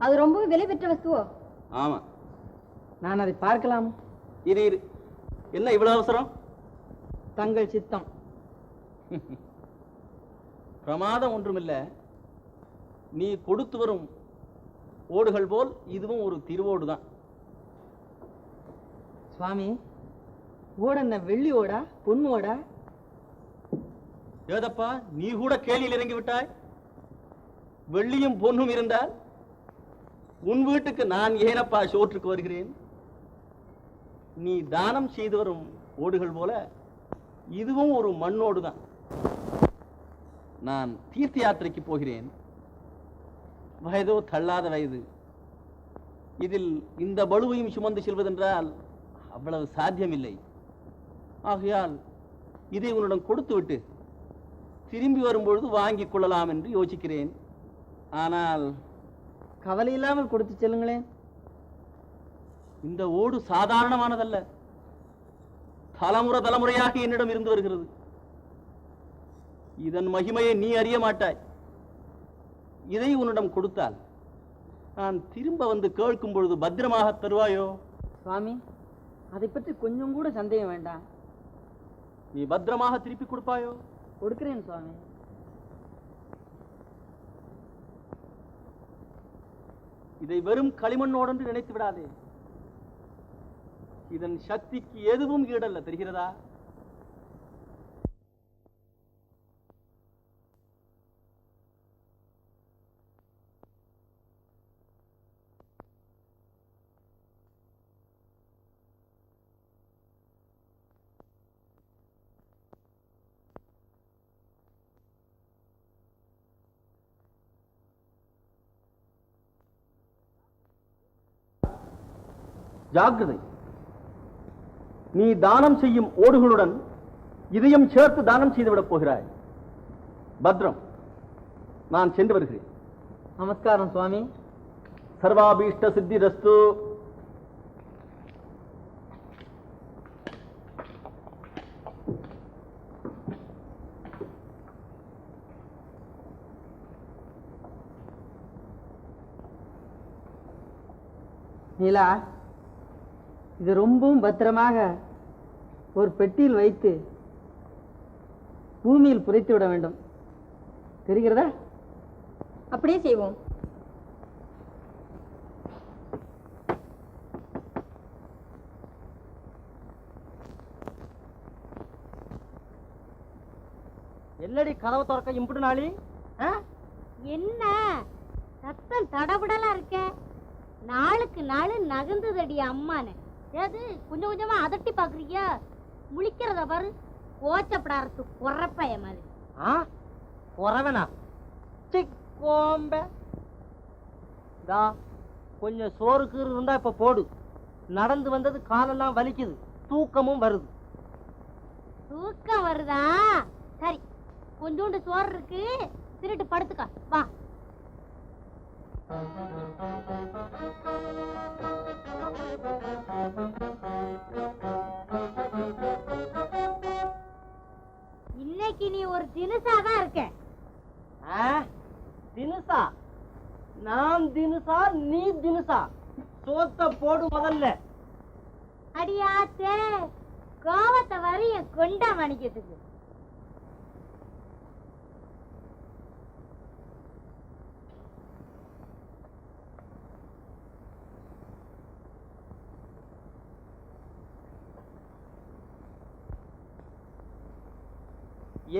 அது ரொம்ப விலை பெற்ற வஸ்துவோ? ஆமா. நான் அதை பார்க்கலாம். இரு இரு, என்ன இவ்வளவு அவசரம்? தங்கள் சித்தம். பிரமாதம் ஒன்றுமில்லை. நீ கொடுத்து வரும் ஓடுகள் போல் இதுவும் ஒரு திருவோடு தான். சுவாமி, ஓட என்ன வெள்ளி ஓடா பொண்ணு ஓடா? ஏதப்பா நீ கூட கேலியில் இறங்கி விட்டாய்? வெள்ளியும் பொன்னும் இருந்தால் உன் வீட்டுக்கு நான் ஏனப்பா சோற்றுக்கு வருகிறேன்? நீ தானம் செய்து வரும் ஓடுகள் போல இதுவும் ஒரு மண்ணோடு தான். நான் தீர்த்த யாத்திரைக்கு போகிறேன். வயதோ தள்ளாத வயது. இதில் இந்த பளுவையும் சுமந்து செல்வதென்றால் அவ்வளவு சாத்தியமில்லை. ஆகையால் இதை உன்னிடம் கொடுத்து விட்டு திரும்பி வரும்பொழுது வாங்கிக் கொள்ளலாம் என்று யோசிக்கிறேன். ஆனால் கவலை இல்லாமல் கொடுத்து செல்லுங்களேன். இந்த ஓடு சாதாரணமானதல்ல. தலைமுறையாக என்னிடம் இருந்து வருகிறது. இதன் மகிமையை நீ அறிய மாட்டாய். இதை உன்னிடம் கொடுத்தால் நான் திரும்ப வந்து கேட்கும் பொழுது பத்திரமாக தருவாயோ? சுவாமி, அதை பற்றி கொஞ்சம் கூட சந்தேகம் வேண்டாம். நீ பத்திரமாக திருப்பி கொடுப்பாயோ? கொடுக்கிறேன் சுவாமி. இதை வெறும் களிமண்ணோடு நினைத்து விடாதே. இதன் சக்திக்கு எதுவும் ஈடல்ல, தெரிகிறதா? ஜாக்கிரதை. நீ தானம் செய்யும் ஓடுகளுடன் இதையும் சேர்த்து தானம் செய்துவிடப் போகிறாய். பத்ரம், நான் சென்று வருகிறேன். நமஸ்காரம் சுவாமி. சர்வாபீஷ்ட சித்திரஸ்து. நீலா, இது ரொம்பவும் பத்திரமாக ஒரு பெட்டியில் வைத்து பூமியில் புதைத்து விட வேண்டும். தெரிகிறதா? அப்படியே செய்வோம். எல்லடி கதவை திறக்க இம்புட்டு நாளி? என்ன சத்தம் தடபுடலா இருக்க? நாளுக்கு நாள் நகர்ந்ததடி அம்மானு. ஏது கொஞ்சம் கொஞ்சமா அதட்டி பாக்குறீங்க? முழிக்கிறத பாரு, கோச்சப்படாரத்து குறப்பைய மாதிரி. குறவனா? கோம்ப கொஞ்சம் சோறுக்கு இருந்தா இப்ப போடு. நடந்து வந்தது காலெல்லாம் வலிக்குது, தூக்கமும் வருது. தூக்கம் வருதா? சரி, கொஞ்சோண்டு சோறு இருக்கு, திருட்டு படுத்துக்க வா. இன்னைக்கு நீ ஒரு தினுசா தான் இருக்க. தினுசா? நான் தினுசா நீ தினுசா? சோத்த போடு முதல்ல. அடியாத்தே, கோவத்தை வரைய கொண்டா மணிக்கிறதுக்கு.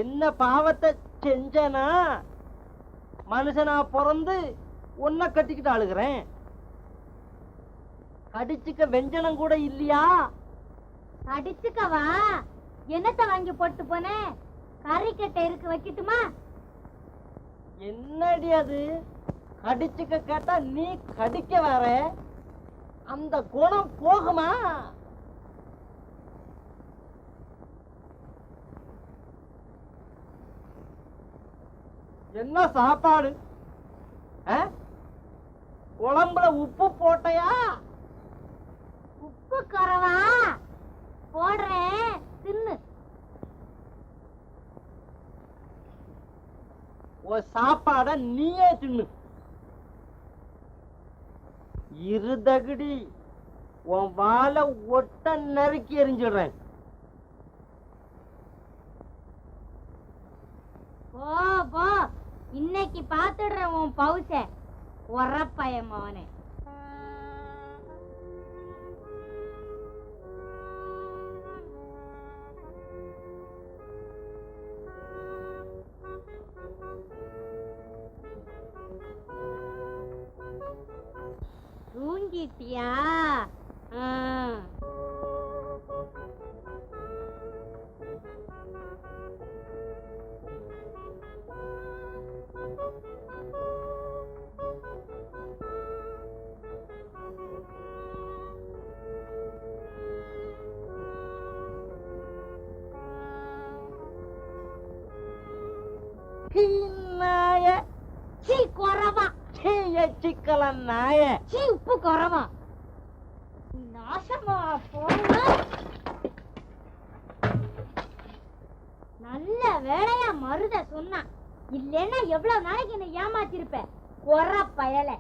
என்ன பாவத்தை செஞ்சனா? மனுஷனா பிறந்து ஒன்ன கட்டிக்கிட்டு அழுகிறேன். கடிச்சுக்க வெஞ்சனம் கூட இல்லையா? அடிச்சுக்கவா? என்னத்தை வாங்கி போட்டு போனே? கறிக்கட்டை இருக்கு, வைக்கட்டுமா? என்னடி அது? கடிச்சுக்க கேட்டா நீ கடிக்க வர. அந்த குணம் போகுமா? என்ன சாப்பாடு? குழம்புல உப்பு போட்டையா? உப்பு குறவா? போடுறேன், தின்னு. ஒரு சாப்பாட நீயே தின்னு. இருதகுடி உன் வாழை ஒட்ட நறுக்கி எரிஞ்சிடுறேன். போ போ, இன்னைக்கு பாத்துடுறேன் உன் பவுச. உரப்பயமானே. மாட்டிட்டியா? நாய சீ குறவா, சிக்கலன் நாய சீ உப்பு குறவா, நாசமா போங்க. நல்ல வேலையா மருத சொன்னா, இல்லைன்னா எவ்வளவு நாளைக்கு என்ன ஏமாத்திருப்ப குற பயல.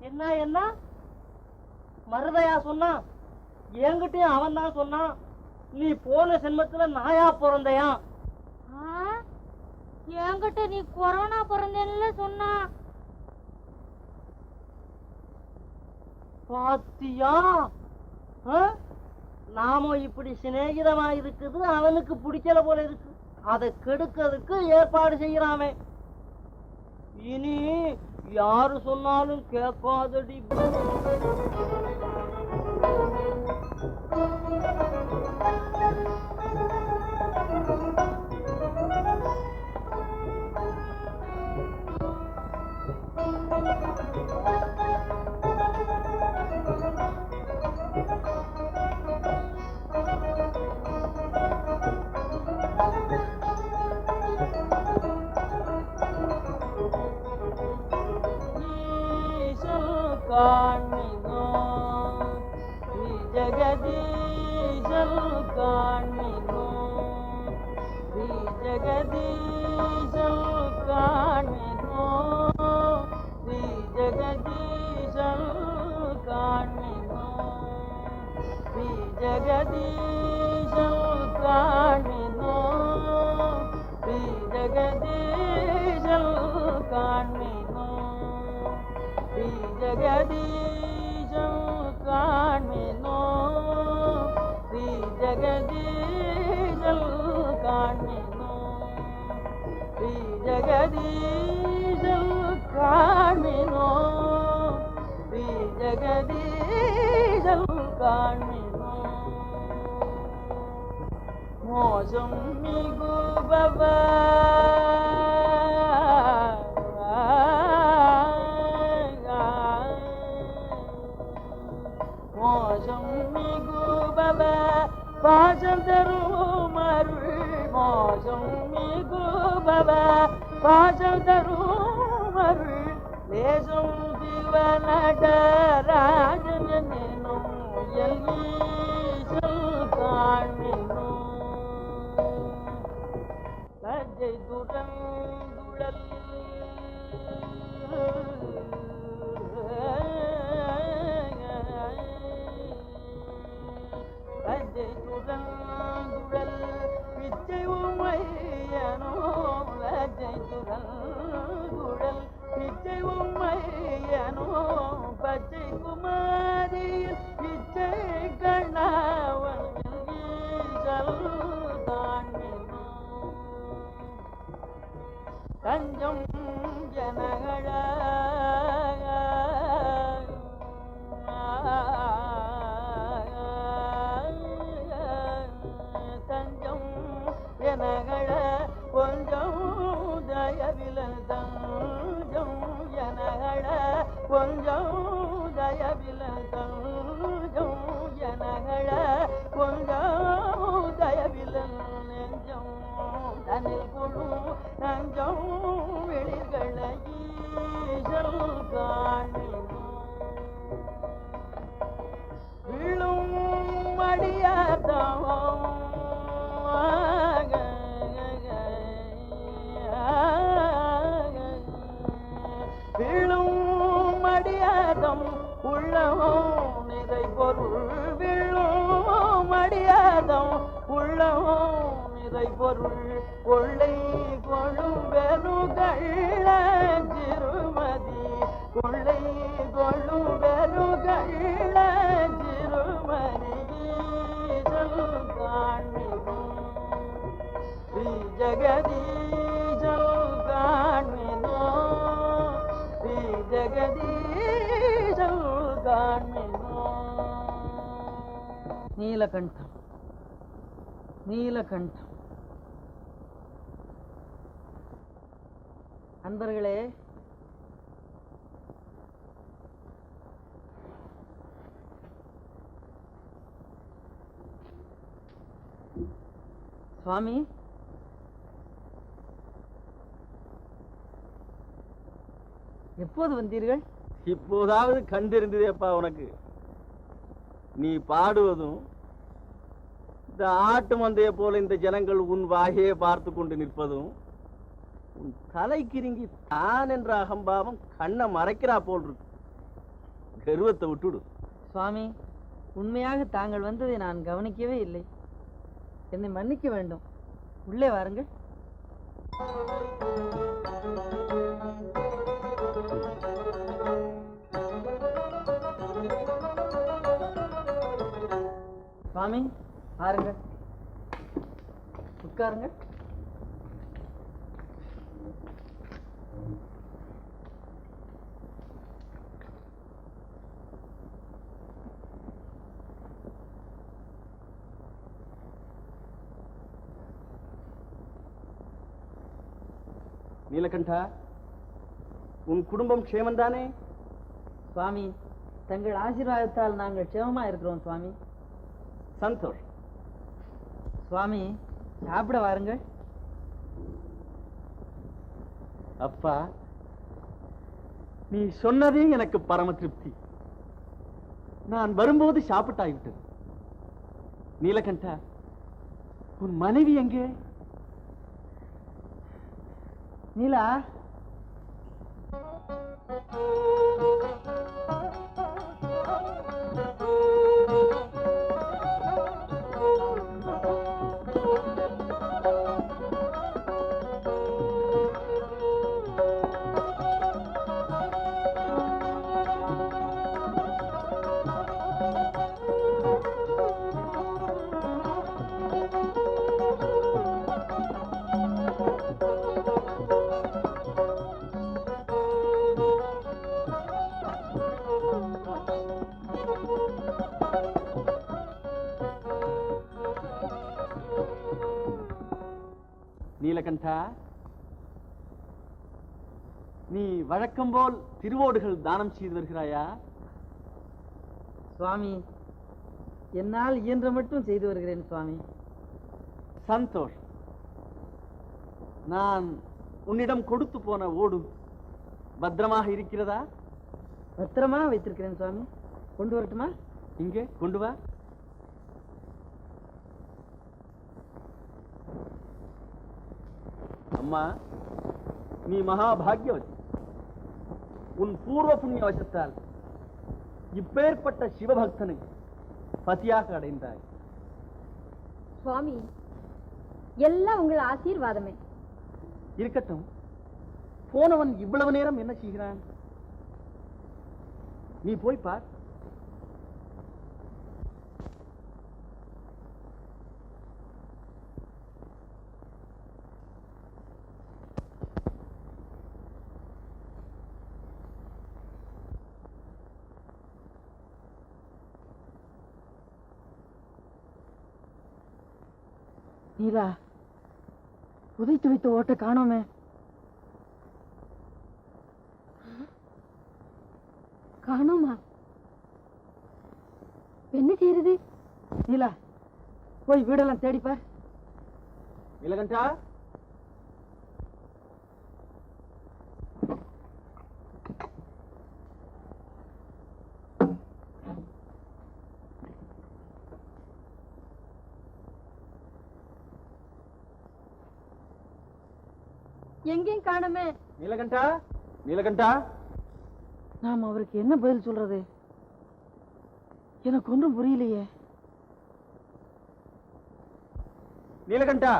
என்ன என்ன மருதையா சொன்னான்? என்கிட்டயும் அவன் தான் சொன்னான், நீ போன சென்மத்துல நாயா பிறந்தையா. என்கிட்ட நீ கொரோனா பிறந்தேன்னு சொன்னா. பாத்தியா? நாம இப்படி சிநேகிதமா இருக்குது அவனுக்கு பிடிக்கல போல இருக்கு. அதை கெடுக்கிறதுக்கு ஏற்பாடு செய்யறாமே. இனி யாரு சொன்னாலும் கேட்காதடி. காண்மினோ ஜகதீசல் காண்மினோ ஜகதீசல் காண்மினோ ஜகதீசல் காண்மினோ ஜகதீசல் காண்மினோ ஜகதீசல் காண்மினோ ஜகதீசல் காண்மினோ ஜகதீசல் காண்மினோ ஜகதீசல் காண்மினோ ஜகதீசல் காண்மினோ மோசம் மிகுபவ மோசம் மிகுபவ பாசம் தரும் அருள். மோசம் மிகுபவ பாசம் தரும் அருள். தேசம் சிவநடராஜன் என்னும் எல்ஈசல் காண்மினோ லஜ்ஜை துடல் லஜ்ஜை துடல் பிச்சை உமையனோ லஜ்ஜை துடல் பிச்சை உமையனோ பச்சை குமாரியில் பிச்சை கண்ணாவன் ஈசல் காண்மினோ தஞ்சம் ஜனகள தஞ்சம் ஜனகள கொஞ்சம் தயவில தஞ்சம் ஜனகள கொஞ்சம் தயவில தஞ்சம் ஜனகள கொஞ்சம் தயவில நெஞ்சம் தனில் குழு நஞ்சம் வெளிகள ஈசல் காண்மினோ விழும் மடியாதம் விழும் மடியாதம் உள்ளமோ நிறை பொருள். விழும் மடியாதம் உள்ளமோ நிறை பொருள். கொள்ளை கொழும்பெருகள் திருமதி கொள்ளை கொழும்பெருகள் திருமதி ஈசல் காண்மினோ ஜகதீசல் காண்மினோ ஜக நீலகண்டம், நீலகண்டம். அன்பர்களே, சுவாமி, எப்போது வந்தீர்கள்? இப்போதாவது கண் தெரிந்ததேப்பா உனக்கு. நீ பாடுவதும் இந்த ஆட்டு மந்தைய போல இந்த ஜனங்கள் உன் வாயே பார்த்து கொண்டு நிற்பதும், உன் தலைக்கிருங்கி தான் என்ற அகம்பாவம் கண்ணை மறைக்கிறா போல் இருக்கு. கர்வத்தை விட்டுடு. சுவாமி, உண்மையாக தாங்கள் வந்ததை நான் கவனிக்கவே இல்லை. என்னை மன்னிக்க வேண்டும். உள்ளே வாருங்கள். சுவாமி, ஆருங்கள், உட்காருங்கள். நீலகண்டா, உன் குடும்பம் க்ஷேமந்தானே? சுவாமி, தங்கள் ஆசீர்வாதத்தால் நாங்கள் க்ஷேமமா இருக்கிறோம் சுவாமி. சந்தோஷ். சுவாமி, சாப்பிட வாருங்கள். அப்பா, நீ சொன்னதே எனக்கு பரம திருப்தி. நான் வரும்போது சாப்பிட்டாய்விட்டது. நீலகண்டா, உன் மனைவி எங்கே? நீலா, நீலகண்டா, நீ வழக்கம் போல் திருவோடுகள் தானம் செய்து வருகிறாயா? சுவாமி, என்னால் இயன்ற மட்டும் செய்து வருகிறேன் சுவாமி. சந்தோஷ். நான் உன்னிடம் கொடுத்து போன ஓடு பத்திரமாக இருக்கிறதா? பத்திரமா வைத்திருக்கிறேன் சுவாமி. கொண்டு வரட்டுமா? இங்கே கொண்டு வா. அம்மா, நீ மகாபாகியவதி. உன் பூர்வ புண்ணிய வசத்தால் இப்பேற்பட்ட சிவபக்தனை பதியாக அடைந்தாய். சுவாமி, எல்லாம் உங்கள் ஆசீர்வாதமே. இருக்கட்டும், போனவன் இவ்வளவு நேரம் என்ன செய்கிறான்? நீ போய் பார். நீலா, புதைத்து வைத்த ஓட்டை காணோமே. காணோமா? என்ன செய்யறது? நீலா, போய் வீடெல்லாம் தேடிப்பார். நீலகண்டா, எங்கேயும் காணுமே. நீலகண்டா, நீலகண்டா. நாம் அவருக்கு என்ன பதில் சொல்றது? எனக்கு ஒன்றும் புரியலையே. நீலகண்டா,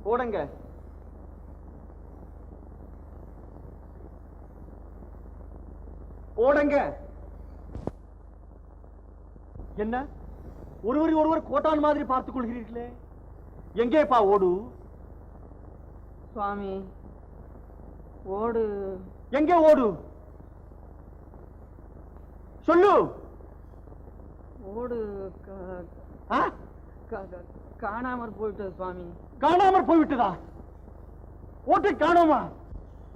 போடுங்க. போடுங்க. என்ன ஒருவர் ஒருவர் கோட்டான் மாதிரி பார்த்துக் கொள்கிறீர்களே? எங்கேப்பா ஓடு? சுவாமி, ஓடு எங்கே ஓடு? சொல்லு. ஓடு ஆ? காணாமற் போயிட்டது சுவாமி. காணாமற் போய்விட்டதா? ஓட்டை காணோமா?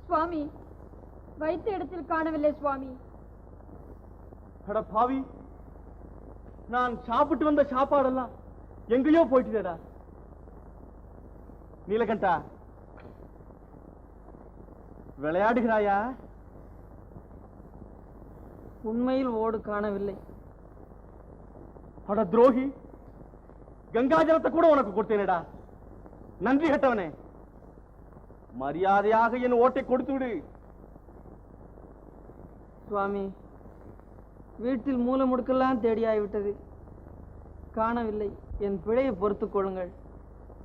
சுவாமி, வைத்த இடத்தில் காணவில்லை சுவாமி. அட பாவி, நான் சாப்பிட்டு வந்த சாப்பாடெல்லாம் எங்கேயோ போயிட்டுடா. நீலகண்டா, விளையாடுகிறாயா? உண்மையில் ஓடு காணவில்லை. அட துரோகி, கங்காஜலத்தை கூட உனக்கு கொடுத்தேனடா. நன்றி கட்டவனே, மரியாதையாக என் ஓட்டை கொடுத்து விடு. சுவாமி, வீட்டில் மூல முடுக்கெல்லாம் தேடியாய்விட்டது, காணவில்லை. என் பிழையை பொறுத்துக் கொள்ளுங்கள்.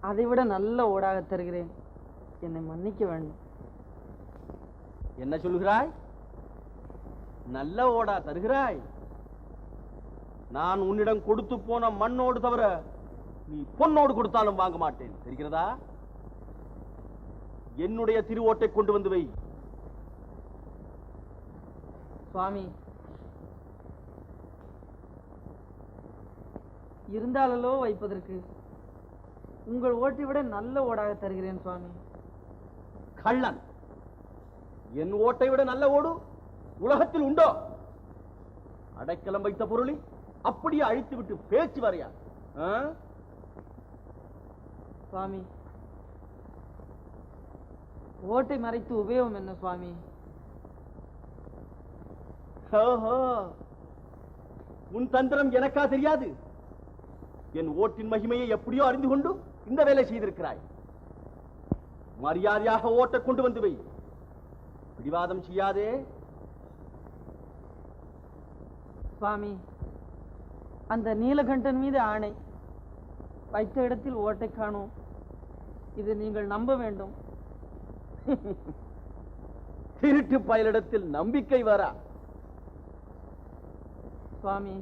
அதைவிட நல்ல ஓடாக தருகிறேன், என்னை மன்னிக்க வேண்டும். என்ன சொல்லுகிறாய்? நல்ல ஓடா தருகிறாய்? நான் உன்னிடம் கொடுத்து போன மண்ணோடு தவிர நீ பொன்னோடு கொடுத்தாலும் வாங்க மாட்டேன், தெரிகிறதா? என்னுடைய திருவோட்டை கொண்டு வந்து வை. சுவாமி, இருந்தாலோ வைப்பதற்கு உங்கள் ஓட்டை விட நல்ல ஓடாக தருகிறேன் சுவாமி. கள்ளன்! என் ஓட்டை விட நல்ல ஓடு உலகத்தில் உண்டோ? அடைக்கலம் வைத்த பொருளை அப்படியே அழித்து விட்டு பேச்சு வரையா? சுவாமி, ஓட்டை மறைத்து உபயோகம் என்ன சுவாமி? ஓஹோ, உன் தந்திரம் எனக்கா தெரியாது? என் ஓட்டின் மகிமையை எப்படியோ அறிந்து கொண்டு இந்த வேலை செய்திருக்கிறாய். மரியாதையாக ஓட்டை கொண்டு வந்து வை. பிடிவாதம் செய்யாதே. சுவாமி, அந்த நீலகண்டன் மீது ஆணை, வைத்த இடத்தில் ஓட்டை காணோம். இது நீங்கள் நம்ப வேண்டும். திருட்டு பயலிடத்தில் நம்பிக்கை வரா? சுவாமி,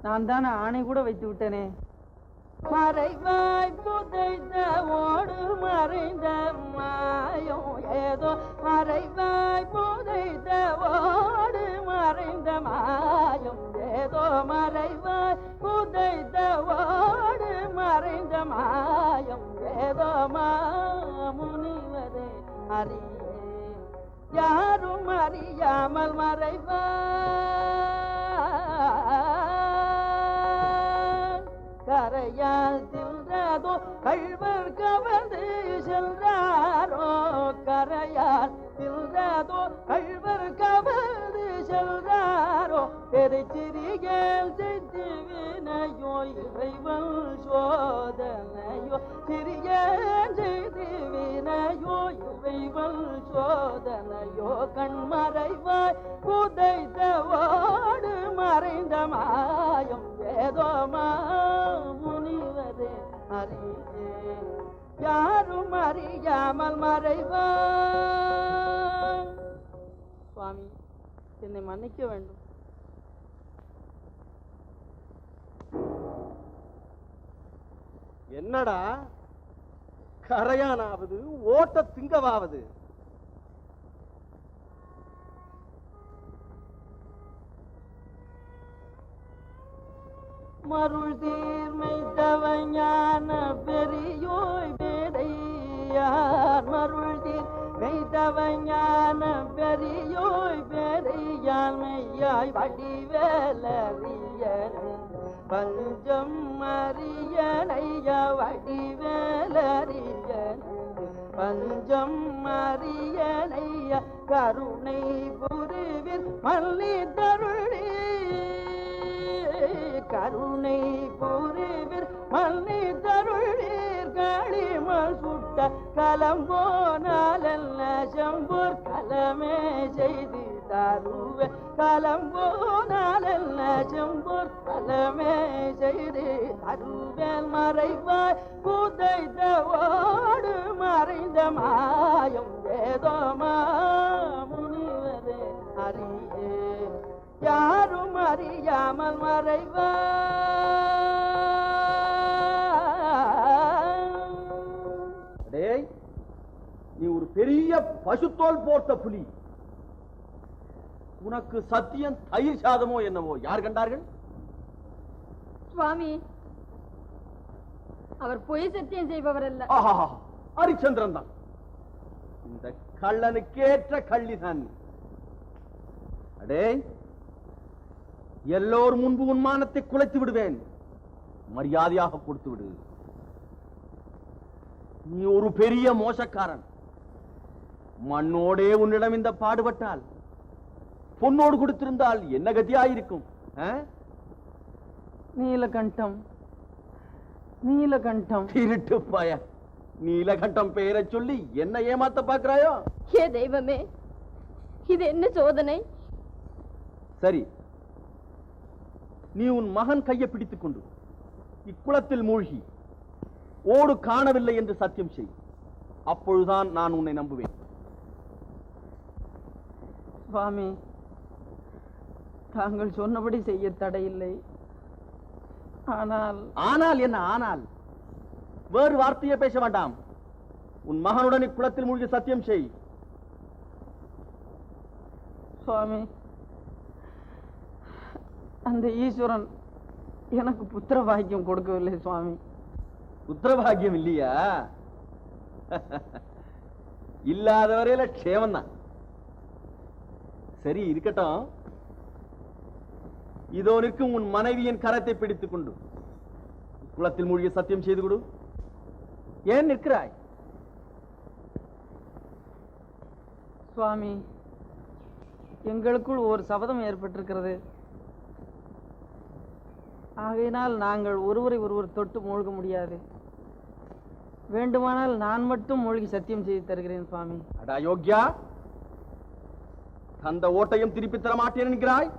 நான் தான் ஆணை கூட வைத்து விட்டேனே. மறைவாய் புதைத்த ஓடு மறைந்த மாயம் ஏதோ, மறைவாய் புதைத்த ஓடு மறைந்த மாயம் ஏதோ, மறைவாய் புதைத்த ஓடு மறைந்த மாயம் ஏதோ, மாமுனிவரே அறியே யாரும் அறியாமல் மறைவாய் கரையால் தின்றதோ கள்வர் கவர்ந்து சென்றாரோ, கரையால் தின்றதோ கள்வர் கவர்ந்து சென்றாரோ, பெருச்சிறியல் செய்து வினையோ இறைவன் சோதனையோ, சிறியன் செய்து வினையோ இறைவன் சோதனையோ, கண்மறைவாய் புதைத்த ஓடு மறைந்த மாயம் ஏதோ, மாமுனிவரே அறியே யாரும் அறியாமல் மறைவாய். சுவாமி, என்னை மன்னிக்க வேண்டும். என்னடா கரையானாவது ஓட்ட திங்கவாவது? மருள் தீர்மை தவஞான பெரியோய் பேரையார், மருள் தீர்மை தவஞான பெரியோய் பேரையார், மெய்யாய் வடிவேலறியன் பஞ்சம் அறியனைய வடிவேலறியன் பஞ்சம் அறியனைய, கருணை புரிவில் மல்லி தருளி, கருணை புரிவில் மல்லி தருளீர், களிமல் சுட்ட கலம்போனாலல்ல செம்பூர் கலமே செய்து தருவே, கலம்போனாலல்ல செம்பூர் கலமே செய்து தருவேன், மறைவாய் புதைத்த ஓடு மறைந்த மாயம் ஏதோ, மாமுனிவரே அறியே யாரும் அறியாமல் மறைவாய் பெரிய பசுத்தோல் போர்த்த புலி. உனக்கு சத்தியம் தயிர் சாதமோ என்னவோ யார் கண்டார்கள்? சுவாமி, அவர் பொய் சத்தியம் செய்பவர் அல்ல. ஹரிச்சந்திரன் தான். இந்த கள்ளனுக்கேற்ற கள்ளிதான். அடே, எல்லோர் முன்பு உன்மானத்தை குலைத்து விடுவேன். மரியாதையாக கொடுத்து விடு. நீ ஒரு பெரிய மோசக்காரன். மண்ணோடே உன்னிடம் இந்த பாடுபட்டால், பொன்னோடு கொடுத்திருந்தால் என்ன கதியாயிருக்கும்? நீலகண்டம், நீலகண்டம். திருட்டு பாய, நீலகண்டம் பெயரை சொல்லி என்ன ஏமாத்த பார்க்கிறாயோ? ஏ தெய்வமே, இது என்ன சோதனை? சரி, நீ உன் மகன் கையை பிடித்துக் கொண்டு இக்குளத்தில் மூழ்கி ஓடு காணவில்லை என்று சத்தியம் செய். அப்பொழுதுதான் நான் உன்னை நம்புவேன். சுவாமி, தாங்கள் சொன்னபடி செய்ய தடையில்லை. ஆனால் ஆனால் என்ன? ஆனால் வேறு வார்த்தையை பேச வேண்டாம். உன் மகனுடன் இக்குளத்தில் மூழ்கி சத்தியம் செய். சுவாமி, அந்த ஈஸ்வரன் எனக்கு புத்திர பாக்கியம் கொடுக்கவில்லை சுவாமி. புத்திர பாக்கியம் இல்லையா? இல்லாத வரையில க்ஷேமம் தான். சரி, இருக்கட்டும். இதோ நிற்கும் உன் மனைவியின் கரத்தை பிடித்துக் கொண்டு குளத்தில் மூழ்கிய சத்தியம் செய்து கொடு. ஏன் நிற்கிறாய்? சுவாமி, எங்களுக்குள் ஒரு சபதம் ஏற்பட்டிருக்கிறது. ஆகையினால் நாங்கள் ஒருவரை ஒருவர் தொட்டு மூழ்க முடியாது. வேண்டுமானால் நான் மட்டும் மூழ்கி சத்தியம் செய்து தருகிறேன் சுவாமி. அடா யோக்யா, தந்த ஓட்டையும் திருப்பி தர மாட்டேன் என்கிறாய்.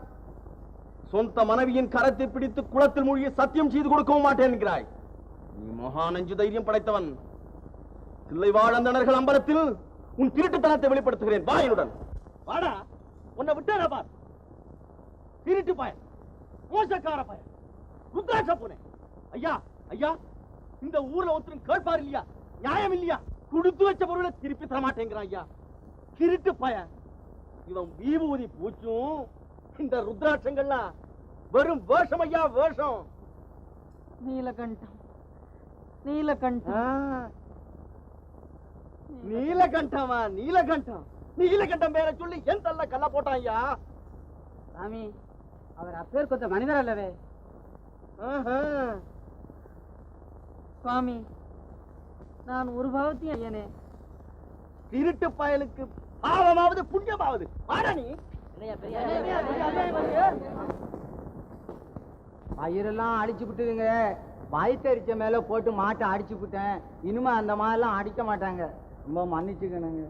சொந்த மனைவியின் கரத்தை பிடித்து குளத்தில் மூழ்கி சத்தியம் செய்து கொடுக்கவும் மாட்டேன் என்கிறாய். நீ மகா நெஞ்சு தைரியம் படைத்தவன். தில்லைவாழந்தனர்கள் அம்பலத்தில் உன் திருட்டுத்தனத்தை வெளிப்படுத்துகிறேன். வா என்னுடன். வாடா, உன்னை விட்டா பார். திருட்டு பயன், மோசக்கார பயன், ருத்ராட்ச பூனை. ஐயா, ஐயா, இந்த ஊர்ல ஒருத்தரும் கேட்பார் இல்லையா? நியாயம் இல்லையா? கொடுத்து வச்ச பொருளை திருப்பி தர மாட்டேங்கிறான். ஐயா, திருட்டு பயன். இவன் விபூதி பூச்சும் இந்த ருத்ராட்சங்கள்லாம் வெறும் வேஷம். ஐயா, வேஷம். நீலகண்டம், நீலகண்டம். நீலகண்டமா? நீலகண்டம், நீலகண்டம் பேரை சொல்லி என் தள்ள கல்ல போட்டான். ஐயா சாமி, அவர் அப்பேர் கொத்த மனிதர் அல்லவே. சுவாமி, நான் ஒரு பாவத்தையும் ஐயனே. திருட்டு பயலுக்கு பாவமாவது புண்ணியமாவது. நீ பயிரெல்லாம் அடிச்சு விட்டுதுங்க. வயிற்றரிச்ச மேல போட்டு மாட்டை அடிச்சு விட்டேன். இனிமே அந்த மாதிரிலாம் அடிக்க மாட்டாங்க. ரொம்ப மன்னிச்சுக்கணுங்க.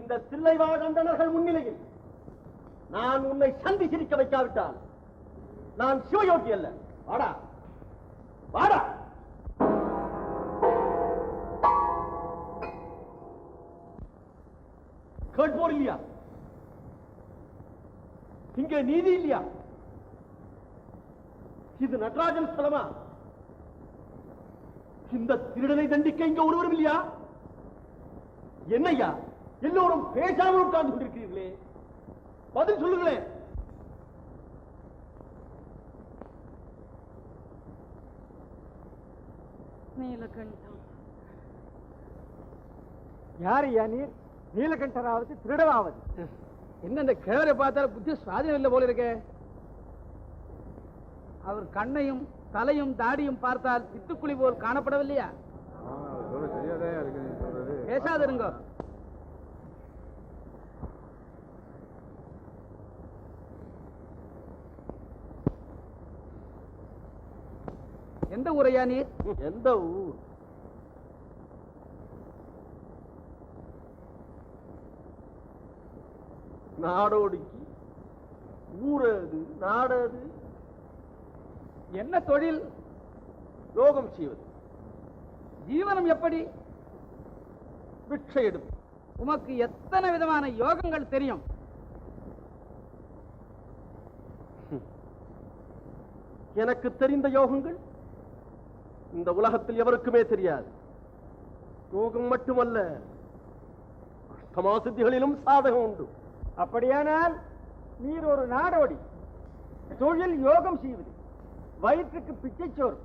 இந்த தில்லைவாழந்தனர்கள் முன்னிலையில் நான் உன்னை சந்தி சிரிக்க வைக்காவிட்டால் நான் சிவயோகி அல்ல. வாடா, வாடா. கேட்போர் இல்லையா? இங்கே நீதி இல்லையா? இது நடராஜன் ஸ்தலமா? இந்த திருடனை தண்டிக்க இங்க ஒருவரும் இல்லையா? என்னையா எல்லோரும் பேசாமல் உட்கார்ந்து கொண்டிருக்கிறீர்களே? பதில் சொல்லுங்களேன். நீலகண்டம். யார் ஐயா நீர்? நீலகண்டராவது திருடராவது? என்ன இந்த கிழவரை பார்த்தால் புத்தி சுவாதீனம் இல்லை போல இருக்க. அவர் கண்ணையும் தலையும் தாடியும் பார்த்தால் பித்துக்குழி போல் காணப்படவில்லையா? பேசாதிருங்க. எந்த ஊரையா நீர்? எந்த ஊர்? நாடோடிக்கு ஊரது நாடது. என்ன தொழில்? யோகம் செய்வது. ஜீவனம் எப்படி? பிச்சை எடுப்பு. உமக்கு எத்தனை விதமான யோகங்கள் தெரியும்? எனக்கு தெரிந்த யோகங்கள் இந்த உலகத்தில் எவருக்குமே தெரியாது. யோகம் மட்டுமல்ல, அஷ்டமா சித்திகளிலும் சாதகம் உண்டு. அப்படியானால் நீர் ஒரு நாடோடி, தொழில் யோகம் செய்வது, வயிற்றுக்கு பிச்சைச்சோறு.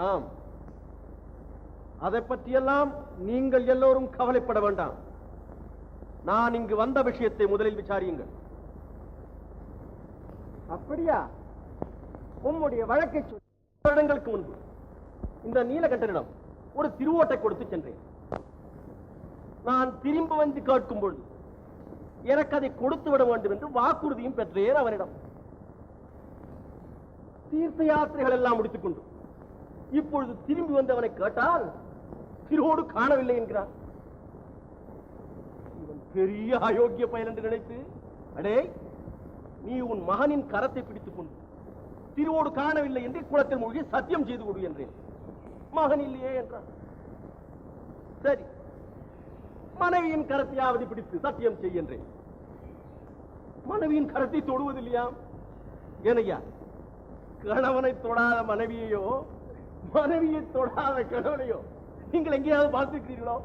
ஆம், அதை பற்றியெல்லாம் நீங்கள் எல்லோரும் கவலைப்பட வேண்டாம். நான் இங்கு வந்த விஷயத்தை முதலில் விசாரியுங்கள். அப்படியா? உம்முடைய வழக்கை சொல். வருடங்களுக்கு முன்பு இந்த நீலகண்டனிடம் ஒரு திருவோட்டை கொடுத்து சென்றேன். நான் திரும்ப வந்து கேட்கும் பொழுது எனக்கு அதை கொடுத்து விட வேண்டும் என்று வாக்குறுதியும் பெற்றேன் அவனிடம். தீர்த்த யாத்திரைகள் எல்லாம் முடித்துக் கொண்டு இப்பொழுது திரும்பி வந்து அவனை கேட்டால் திருவோடு காணவில்லை என்கிறான். இவன் பெரிய அயோக்கிய பயல் என்று நினைத்து, அடே நீ உன் மகனின் கரத்தை பிடித்துக் கொண்டு திருவோடு காணவில்லை என்று குளத்தில் மூழ்கி சத்தியம் செய்து கொடு என்றேன். மகன் இல்லையே என்றான். சரி, மனைவியின் கரத்தையாவது பிடித்து சத்தியம் செய்கின்றேன். மனைவியின் கரத்தை தொடுவதில்லையா? ஏனையா, கணவனை தொடாத மனைவியையோ மனைவியை தொடாத கணவனையோ நீங்கள் எங்கேயாவது பார்த்திருக்கிறீர்களோ?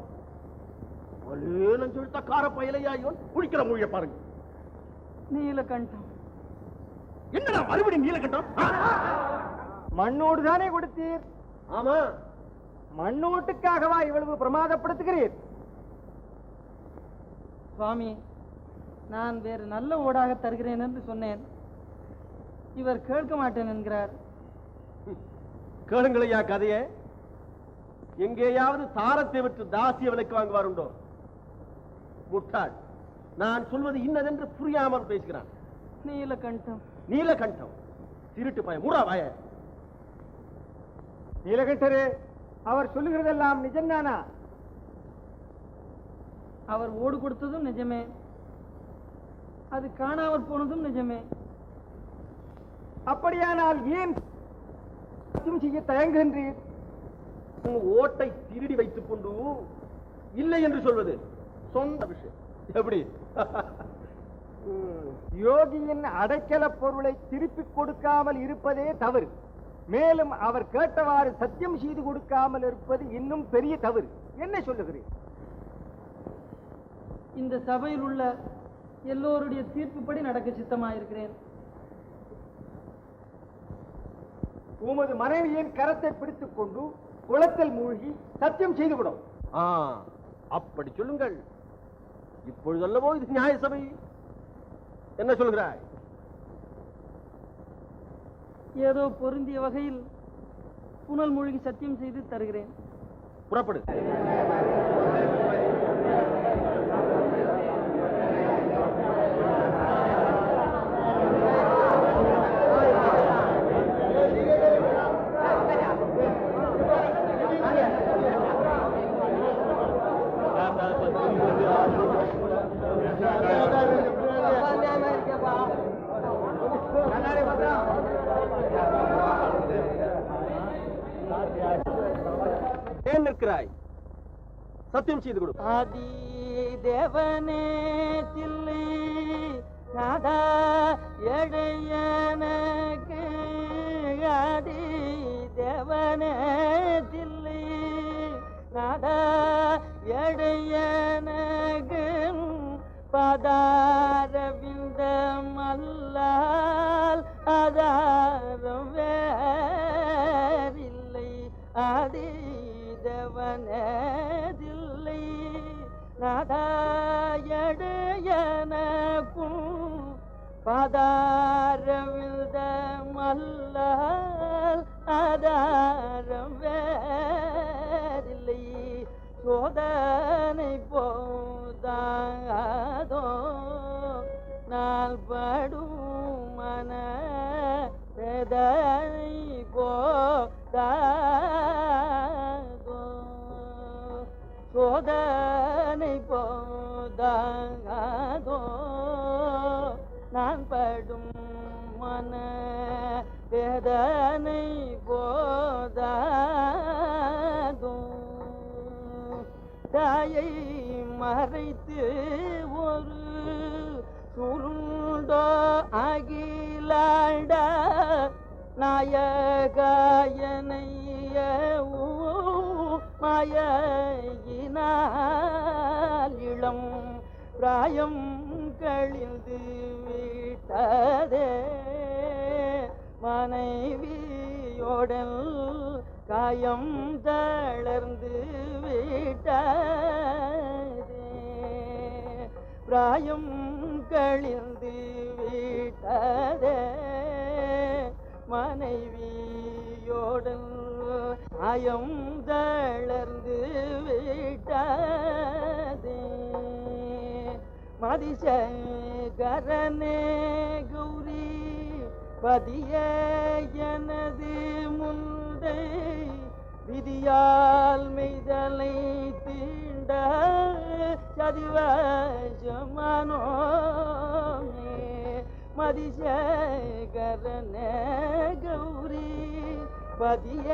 சொல்லித்த கார பயலையாயோ குடிக்கிற மொழியை பாருங்க. நீலகண்டம். என்னடா மறுபடியும் நீலகண்டம்? மண்ணோடு தானே கொடுத்தீர்? ஆமா. மண்ணோட்டுக்காகவா இவ்வளவு பிரமாதப்படுத்துகிறீர்? சுவாமி, நான் வேறு நல்ல ஓடாக தருகிறேன் என்று சொன்னேன். இவர் கேட்க மாட்டேன் என்கிறார். கேளுங்களையா கதையை. எங்கேயாவது தாரத்தை விட்டு தாசிய விலைக்கு வாங்குவாருண்டோ? முட்டாள், நான் சொல்வது இன்னதென்று புரியாமல் பேசுகிறான். நீலகண்டம். நீலகண்டம் திருட்டு பய மூடா வாய. நீலகண்டரே, அவர் சொல்லுகிறதெல்லாம் நிஜம்தானா? அவர் ஓடு கொடுத்ததும் நிஜமே, அது காணாமற் போனதும் நிஜமே. அப்படியானால் ஏன் செய்ய தயங்குகின்றீர்? ஓட்டை திருடி வைத்துக் கொண்டு இல்லை என்று சொல்வது சொந்த விஷயம். எப்படி? யோகியின் அடைக்கல பொருளை திருப்பிக் கொடுக்காமல் இருப்பதே தவறு. மேலும் அவர் கேட்டவாறு சத்தியம் செய்து கொடுக்காமல் இருப்பது இன்னும் பெரிய தவறு. என்ன சொல்லுகிறேன்? இந்த சபையில் உள்ள எல்லோருடைய தீர்ப்புப்படி நடக்க சித்தமாயிருக்கிறேன். உமது மனைவியின் கரத்தை பிடித்துக் கொண்டு குளத்தில் மூழ்கி சத்தியம் செய்துவிடும். அப்படி சொல்லுங்கள். இப்பொழுதல்லவோ இது நியாய சபை. என்ன சொல்கிறாய்? ஏதோ பொருந்திய வகையில் புனல் மூழ்கி சத்தியம் செய்து தருகிறேன். புறப்படு. ஏன் நிற்கிறாய்? சத்தியம் செய்து கொடு. ஆதி தேவனே தில்லை நாதா எடையனக்கு, ஆதி தேவனே தில்லை நாதா எடையனக்கு, பதாரவிந்தம் அல்லால் ஆதாரம் வேறில்லை. ஆதி தேவனதில்லை நாதாயடையனக்கும், பதாரவிந்தம் அல்லால் ஆதாரம் வேறில்லை. சோதனை போதாதோ நாள்படும் மன வேதனை போதாதோ, சோதனை போதாதோ நான் படும் மன வேதனை போதாதோ. தாயை மறைத்து ஒரு சுருண்டோ அகில மயிலாட நாயகனைய மாயினால் இளம் பிராயம் கழிந்து விட்டதே மனைவியோடல் காயம் தளர்ந்து விட்டதே பிராயம் கழிந்து விட்டதே மனைவியோடல் காயம் தளர்ந்து விட்டதே மதிசகரனே கௌரி பதிய எனது முந்தை விதியால் மெய்தலை தீண்ட சதிவசமானோமே மதிசகரனே கௌரி பதிய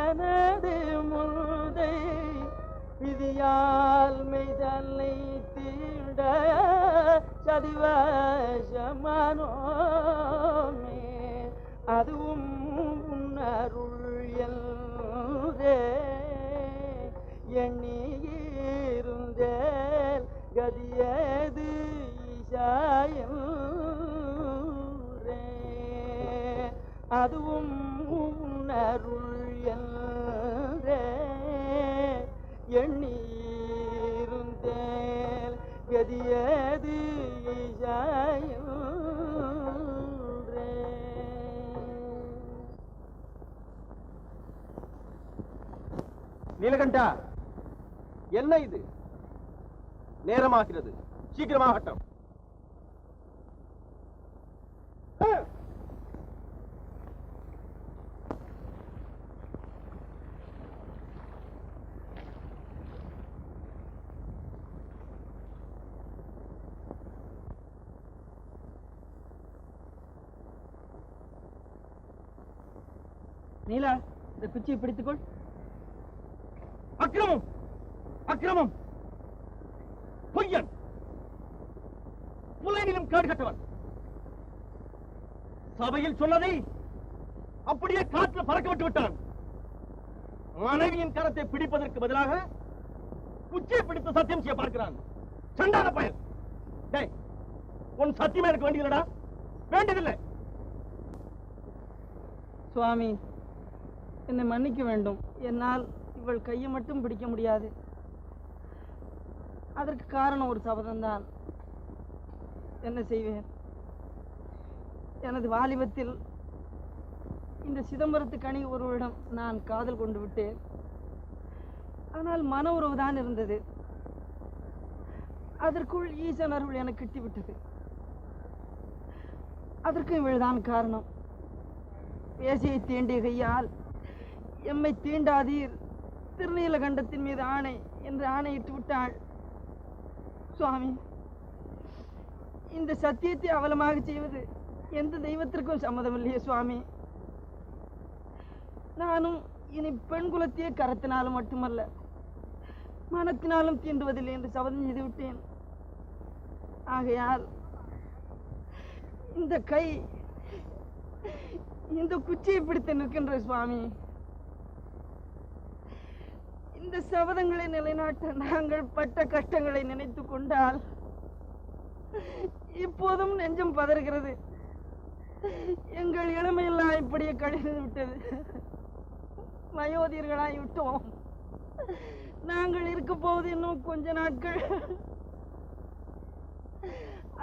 எனது முந்தை விதியால் மெய்தலை தீண்ட சதிவசமானோமே அதுவும் உன்னருள் என்றே எண்ணியிருந்தேன் கதியது ஈசாயன்றே அதுவும் உன்னருள் என்றே எண்ணியிருந்தேன் கதியது ஈசாயன்றே நீலகண்டா, என்ன இது? நேரமாகிறது, சீக்கிரமாகட்டும். நீலா, இந்த குச்சியை பிடித்துக்கொள். அக்கிரமம், அக்கிரமம்! பொய்யன், புலையிலும் காடு கட்டவன். சபையில் சொன்னதை அப்படியே காற்றில் பறக்க விட்டு விட்டான். மனைவியின் கரத்தை பிடிப்பதற்கு பதிலாக குச்சியை பிடித்து சத்தியம் செய்ய பார்க்கிறான். சண்டான பயன்! டேய், உன் சத்தியமே எனக்கு வேண்டியதில்லடா, வேண்டியதில்லை. சுவாமி, என்னை மன்னிக்க வேண்டும். என்னால் இவள் கையை மட்டும் பிடிக்க முடியாது. அதற்கு காரணம் ஒரு சபதம்தான். என்ன செய்வேன்? எனது வாலிபத்தில் இந்த சிதம்பரத்து கனி ஒருவரிடம் நான் காதல் கொண்டு விட்டேன். ஆனால் மன உறவுதான் இருந்தது. அதற்குள் ஈசன் அருள் எனக்கு கிட்டிவிட்டது. அதற்கும் இவள்தான் காரணம். பேசியை தீண்டிய கையால் எம்மை தீண்டாதீர், திருநீலகண்டத்தின் மீது ஆணை என்று ஆணையிட்டு விட்டாள். சுவாமி, இந்த சத்தியத்தை அவலமாக செய்வது எந்த தெய்வத்திற்கும் சம்மதமில்லையே சுவாமி. நானும் இனி பெண் குலத்தையே கரத்தினாலும் மட்டுமல்ல, மனத்தினாலும் தீண்டுவதில்லை என்று சபதம் செய்து விட்டேன். ஆகையால் இந்த கை இந்த குச்சியை பிடித்து நிற்கின்ற சுவாமி. இந்த சபதங்களை நிலைநாட்ட நாங்கள் பட்ட கஷ்டங்களை நினைத்து கொண்டால் இப்போதும் நெஞ்சம் பதறுகிறது. எங்கள் இளமையெல்லாம் இப்படியே கழிந்து விட்டது. வயோதிகர்களாய் விட்டோம். நாங்கள் இருக்க போவது இன்னும் கொஞ்ச நாட்கள்.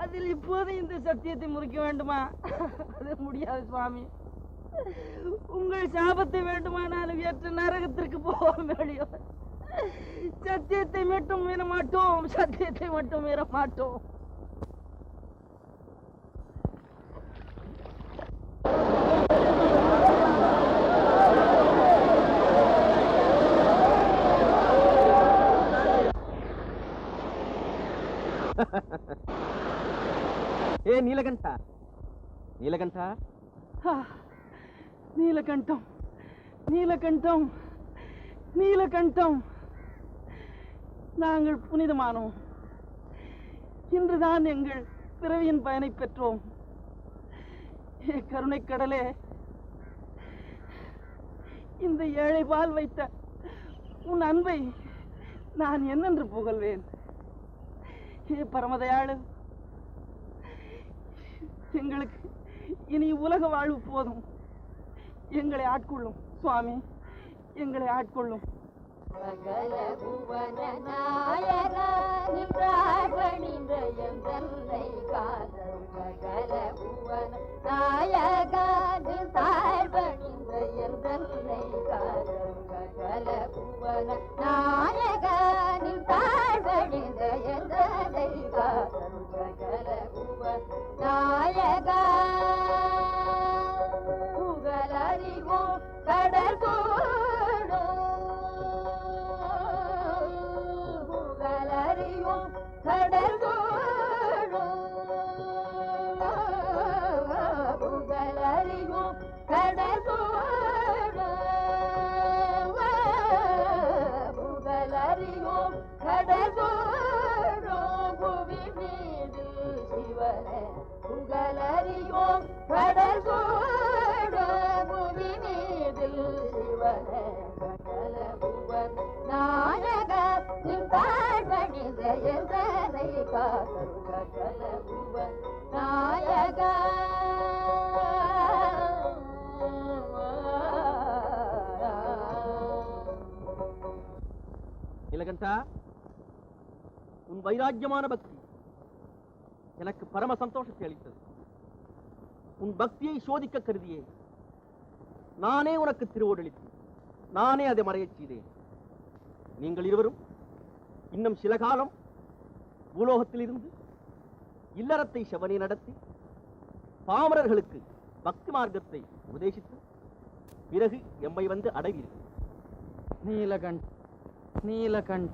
அதில் இப்போது இந்த சத்தியத்தை முறிக்க வேண்டுமா? அது முடியாது சுவாமி. உங்கள் சாபத்தை வேண்டுமானாலும் ஏற்ற நரகத்திற்கு போக முடியும். சத்தியத்தை மட்டும் மீற மாட்டோம், சத்தியத்தை மட்டும் மீற மாட்டோம். ஏ நீலகண்டா, நீலகண்டா, நீலகண்டம், நீலகண்டம், நீலகண்டம். நாங்கள் புனிதமானோம். இன்றுதான் எங்கள் பிறவியின் பயனை பெற்றோம். கருணை கடலே, இந்த ஏழை பால் வைத்த உன் அன்பை நான் என்னென்று புகழ்வேன்? பரமதயாளு, எங்களுக்கு இனி உலக வாழ்வு போதும். எங்களை ஆட்கொள்ளும் சுவாமி, எங்களை ஆட்கொள்ளும். சகல புவன நாயகா நின்றாய் பணிந்த என் தன்னை காதல். சகல புவன நாயகா நின்றாய் பணிந்த என் தன்னை காதல். சகல புவன நாயகா நின்றாய் பணிந்த என் தன்னை காதல். சகல புவன நாயகா புகழறிவோம் கடல் போடும். புகழறிவோம் கடல் போடும். புகழறிவோம் கடல் போடும். புகழறிவோம் கடல் போடும். புவி மீது சிவனே புகழறிவோம் கடல் போடும். புவி மீது சிவனே சகல புவன் நாயக நின்றாய் பணிந்த எந்தனை காதல். சகல புவன் நாயக நீலகண்டா, உன் வைராக்கியமான பக்தி எனக்கு பரம சந்தோஷத்தை அளித்தது. உன் பக்தியை சோதிக்க கருதியே நானே உனக்கு திருவோடளித்தேன். நானே அதை மறையச் செய்தேன். நீங்கள் இருவரும் இன்னும் சில காலம் பூலோகத்தில் இருந்து இல்லறத்தை செவனே நடத்தி பாமரர்களுக்கு பக்தி மார்க்கத்தை உபதேசித்து பிறகு எம்மை வந்து அடைவீர்கள். நீலகண்ட், நீலகண்ட்.